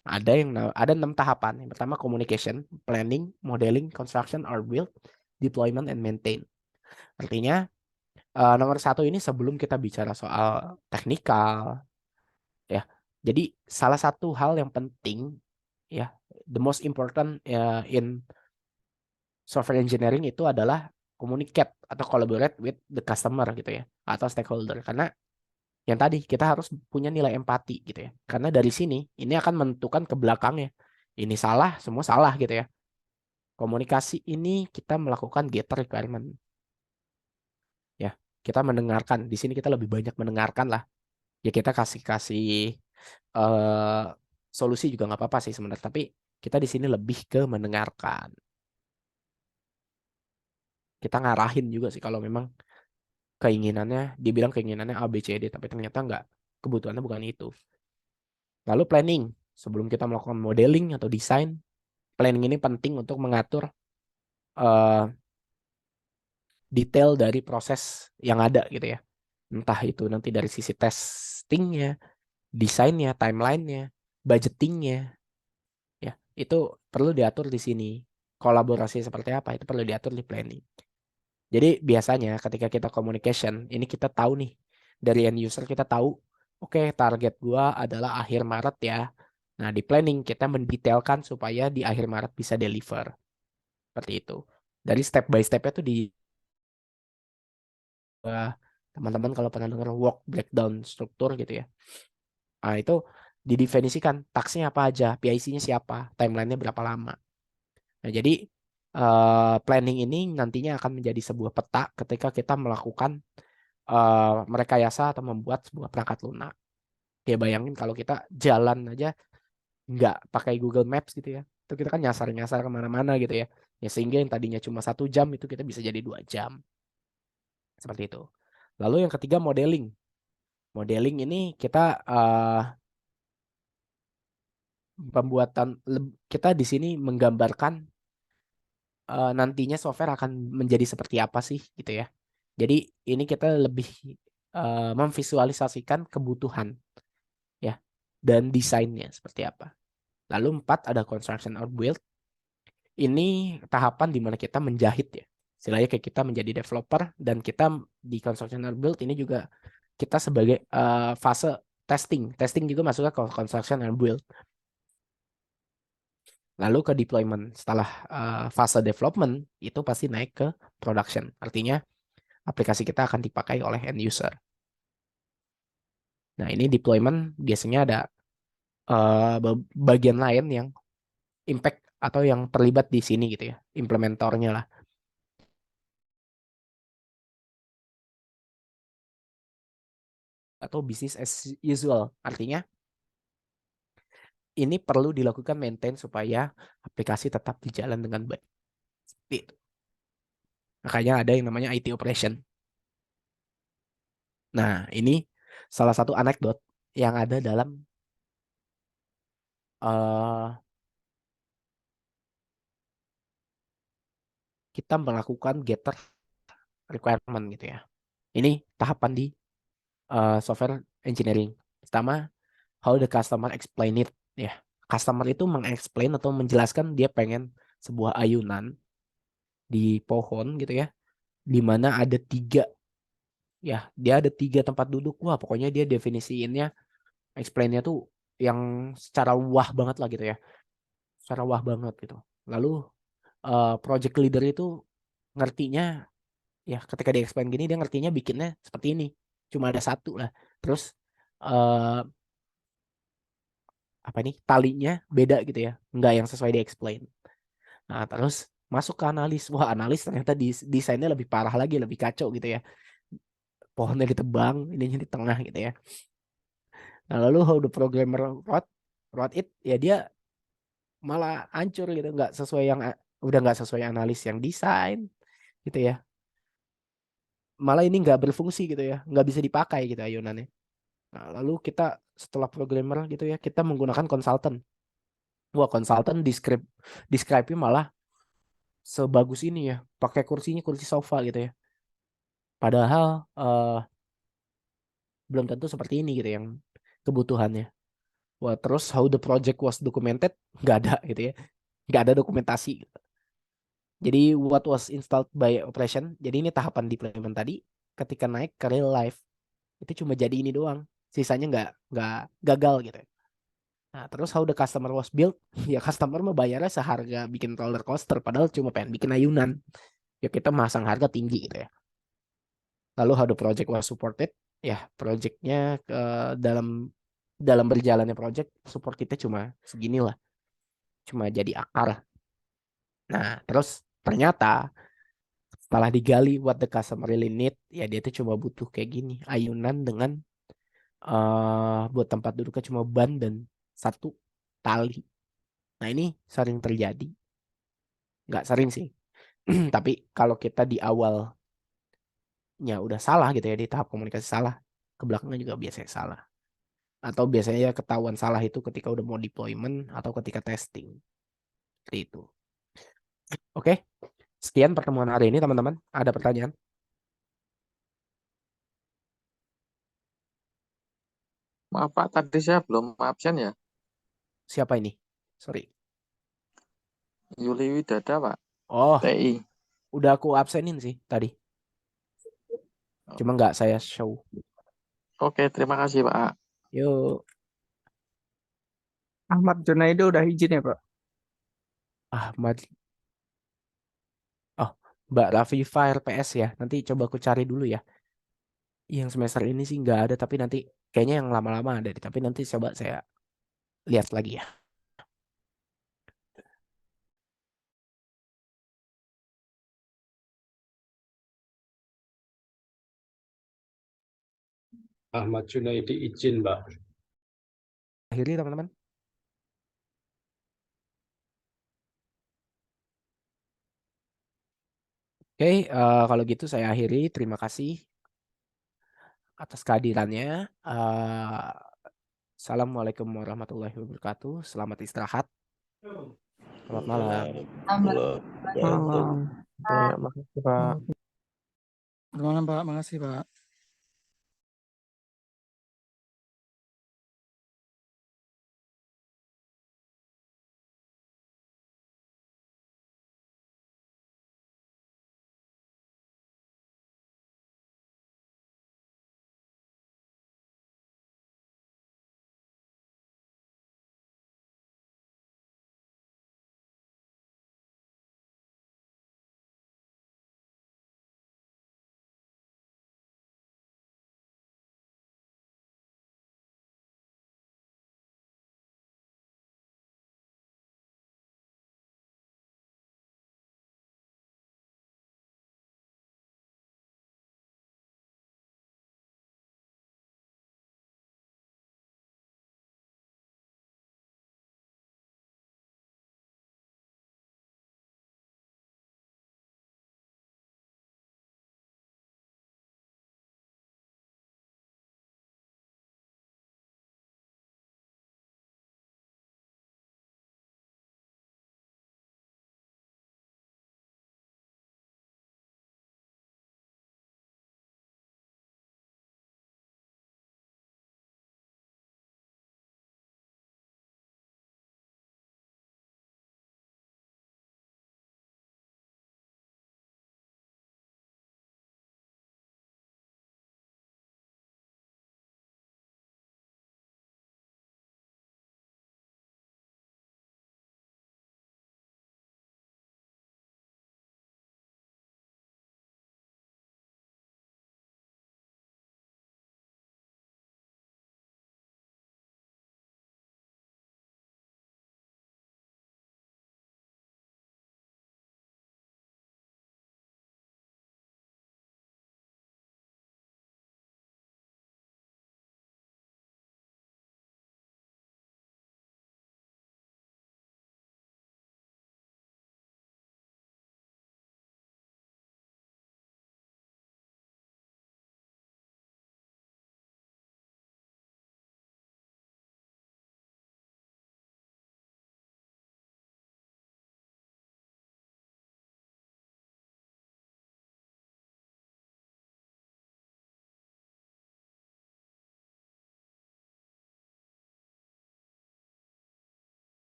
Ada 6 tahapan. Yang pertama communication, planning, modeling, construction or build, deployment and maintain. Artinya nomor 1 ini sebelum kita bicara soal teknikal ya. Jadi salah satu hal yang penting ya, the most important in software engineering itu adalah communicate atau collaborate with the customer gitu ya, atau stakeholder. Karena yang tadi kita harus punya nilai empati gitu ya. Karena dari sini ini akan menentukan ke belakangnya. Ini salah, semua salah gitu ya. Komunikasi ini kita melakukan get requirement. Ya, kita mendengarkan. Di sini kita lebih banyak mendengarkan lah. Ya kita kasih solusi juga nggak apa-apa sih sebenarnya. Tapi kita di sini lebih ke mendengarkan. Kita ngarahin juga sih kalau memang dibilang keinginannya A, B, C, D, tapi ternyata nggak, kebutuhannya bukan itu. Lalu planning, sebelum kita melakukan modeling atau desain, planning ini penting untuk mengatur detail dari proses yang ada gitu ya. Entah itu nanti dari sisi testingnya, desainnya, timelinenya, budgetingnya, ya itu perlu diatur di sini. Kolaborasi seperti apa itu perlu diatur di planning. Jadi biasanya ketika kita communication, ini kita tahu nih dari end user, kita tahu oke, target gua adalah akhir Maret ya. Nah, di planning kita mendetailkan supaya di akhir Maret bisa deliver. Seperti itu. Dari step by step-nya tuh teman-teman kalau pernah dengar work breakdown struktur gitu ya. Nah, itu didefinisikan tasknya apa aja, PIC-nya siapa, timeline-nya berapa lama. Nah, jadi planning ini nantinya akan menjadi sebuah peta ketika kita melakukan merekayasa atau membuat sebuah perangkat lunak. Ya bayangin kalau kita jalan aja nggak pakai Google Maps gitu ya, itu kita kan nyasar-nyasar kemana-mana gitu ya. Ya sehingga yang tadinya cuma 1 jam itu kita bisa jadi 2 jam. Seperti itu. Lalu yang ketiga modeling. Modeling ini kita pembuatan, kita di sini menggambarkan nantinya software akan menjadi seperti apa sih gitu ya. Jadi ini kita lebih memvisualisasikan kebutuhan ya dan desainnya seperti apa. Lalu 4 ada construction or build. Ini tahapan di mana kita menjahit ya. Istilahnya kayak kita menjadi developer dan kita di construction or build ini juga kita sebagai fase testing. Testing juga masuknya ke construction and build. Lalu ke deployment. Setelah fase development itu pasti naik ke production. Artinya aplikasi kita akan dipakai oleh end user. Nah, ini deployment biasanya ada bagian lain yang impact atau yang terlibat di sini gitu ya, implementornya lah. Atau business as usual, artinya ini perlu dilakukan maintain supaya aplikasi tetap berjalan dengan baik. Seperti itu. Makanya ada yang namanya IT operation. Nah, ini salah satu anekdot yang ada dalam kita melakukan getter requirement gitu ya. Ini tahapan di software engineering. Pertama, how the customer explain it ya. Customer itu mengexplain atau menjelaskan dia pengen sebuah ayunan di pohon gitu ya, di mana ada 3 ya, dia ada 3 tempat duduk. Wah, pokoknya dia definisiinnya, explainnya tuh yang secara wah banget lah gitu ya, secara wah banget gitu. Lalu project leader itu ngertinya ya, ketika dia explain gini dia ngertinya bikinnya seperti ini, cuma ada 1 lah. Terus apa nih, talinya beda gitu ya, nggak yang sesuai di explain. Nah, terus masuk ke analis. Wah, analis ternyata desainnya lebih parah lagi, lebih kacau gitu ya, pohonnya ditebang, ininya di tengah gitu ya. Nah, lalu how the programmer wrote it ya, dia malah hancur gitu, nggak sesuai yang udah nggak sesuai analis yang desain gitu ya, malah ini nggak berfungsi gitu ya, nggak bisa dipakai gitu ayunannya. Nah, lalu kita setelah programmer gitu ya, kita menggunakan konsultan. Wah, konsultan describe-nya malah sebagus ini ya, pakai kursinya kursi sofa gitu ya. Padahal belum tentu seperti ini gitu yang kebutuhannya. Wah, terus how the project was documented, nggak ada gitu ya, nggak ada dokumentasi gitu. Jadi what was installed by operation, jadi ini tahapan deployment tadi, ketika naik ke real life itu cuma jadi ini doang, sisanya nggak gagal gitu. Nah, terus how the customer was built, ya customer mau bayarnya seharga bikin roller coaster, padahal cuma pengen bikin ayunan. Ya kita masang harga tinggi gitu ya. Lalu how the project was supported, ya projectnya dalam berjalannya project, support kita cuma segini lah, cuma jadi akar. Nah, terus ternyata setelah digali what the customer really need, ya dia tuh cuma butuh kayak gini, ayunan dengan buat tempat duduknya cuma ban dan 1 tali. Nah, ini sering terjadi, nggak sering sih, tapi kalau kita di awalnya udah salah gitu ya, di tahap komunikasi salah, ke belakangnya juga biasanya salah. Atau biasanya ketahuan salah itu ketika udah mau deployment atau ketika testing. Seperti itu. Oke, sekian pertemuan hari ini teman-teman. Ada pertanyaan? Maaf Pak, tadi saya belum absen ya. Siapa ini? Sorry. Yuli Widada Pak. Oh, TI. udah aku absenin sih tadi. Cuma nggak saya show. Oke, terima kasih Pak. Yuk. Ahmad Junaido udah izin ya Pak? Ahmad. Oh, Mbak Rafifa RPS ya. Nanti coba aku cari dulu ya. Yang semester ini sih nggak ada, tapi nanti kayaknya yang lama-lama ada. Tapi nanti coba saya lihat lagi ya. Ahmad Junaidi izin, Mbak. Akhiri teman-teman. Oke, kalau gitu saya akhiri. Terima kasih atas kehadirannya. Assalamualaikum warahmatullahi wabarakatuh. Selamat istirahat. Selamat malam. Malam. Ya, makasih Pak. Selamat malam Pak, makasih Pak.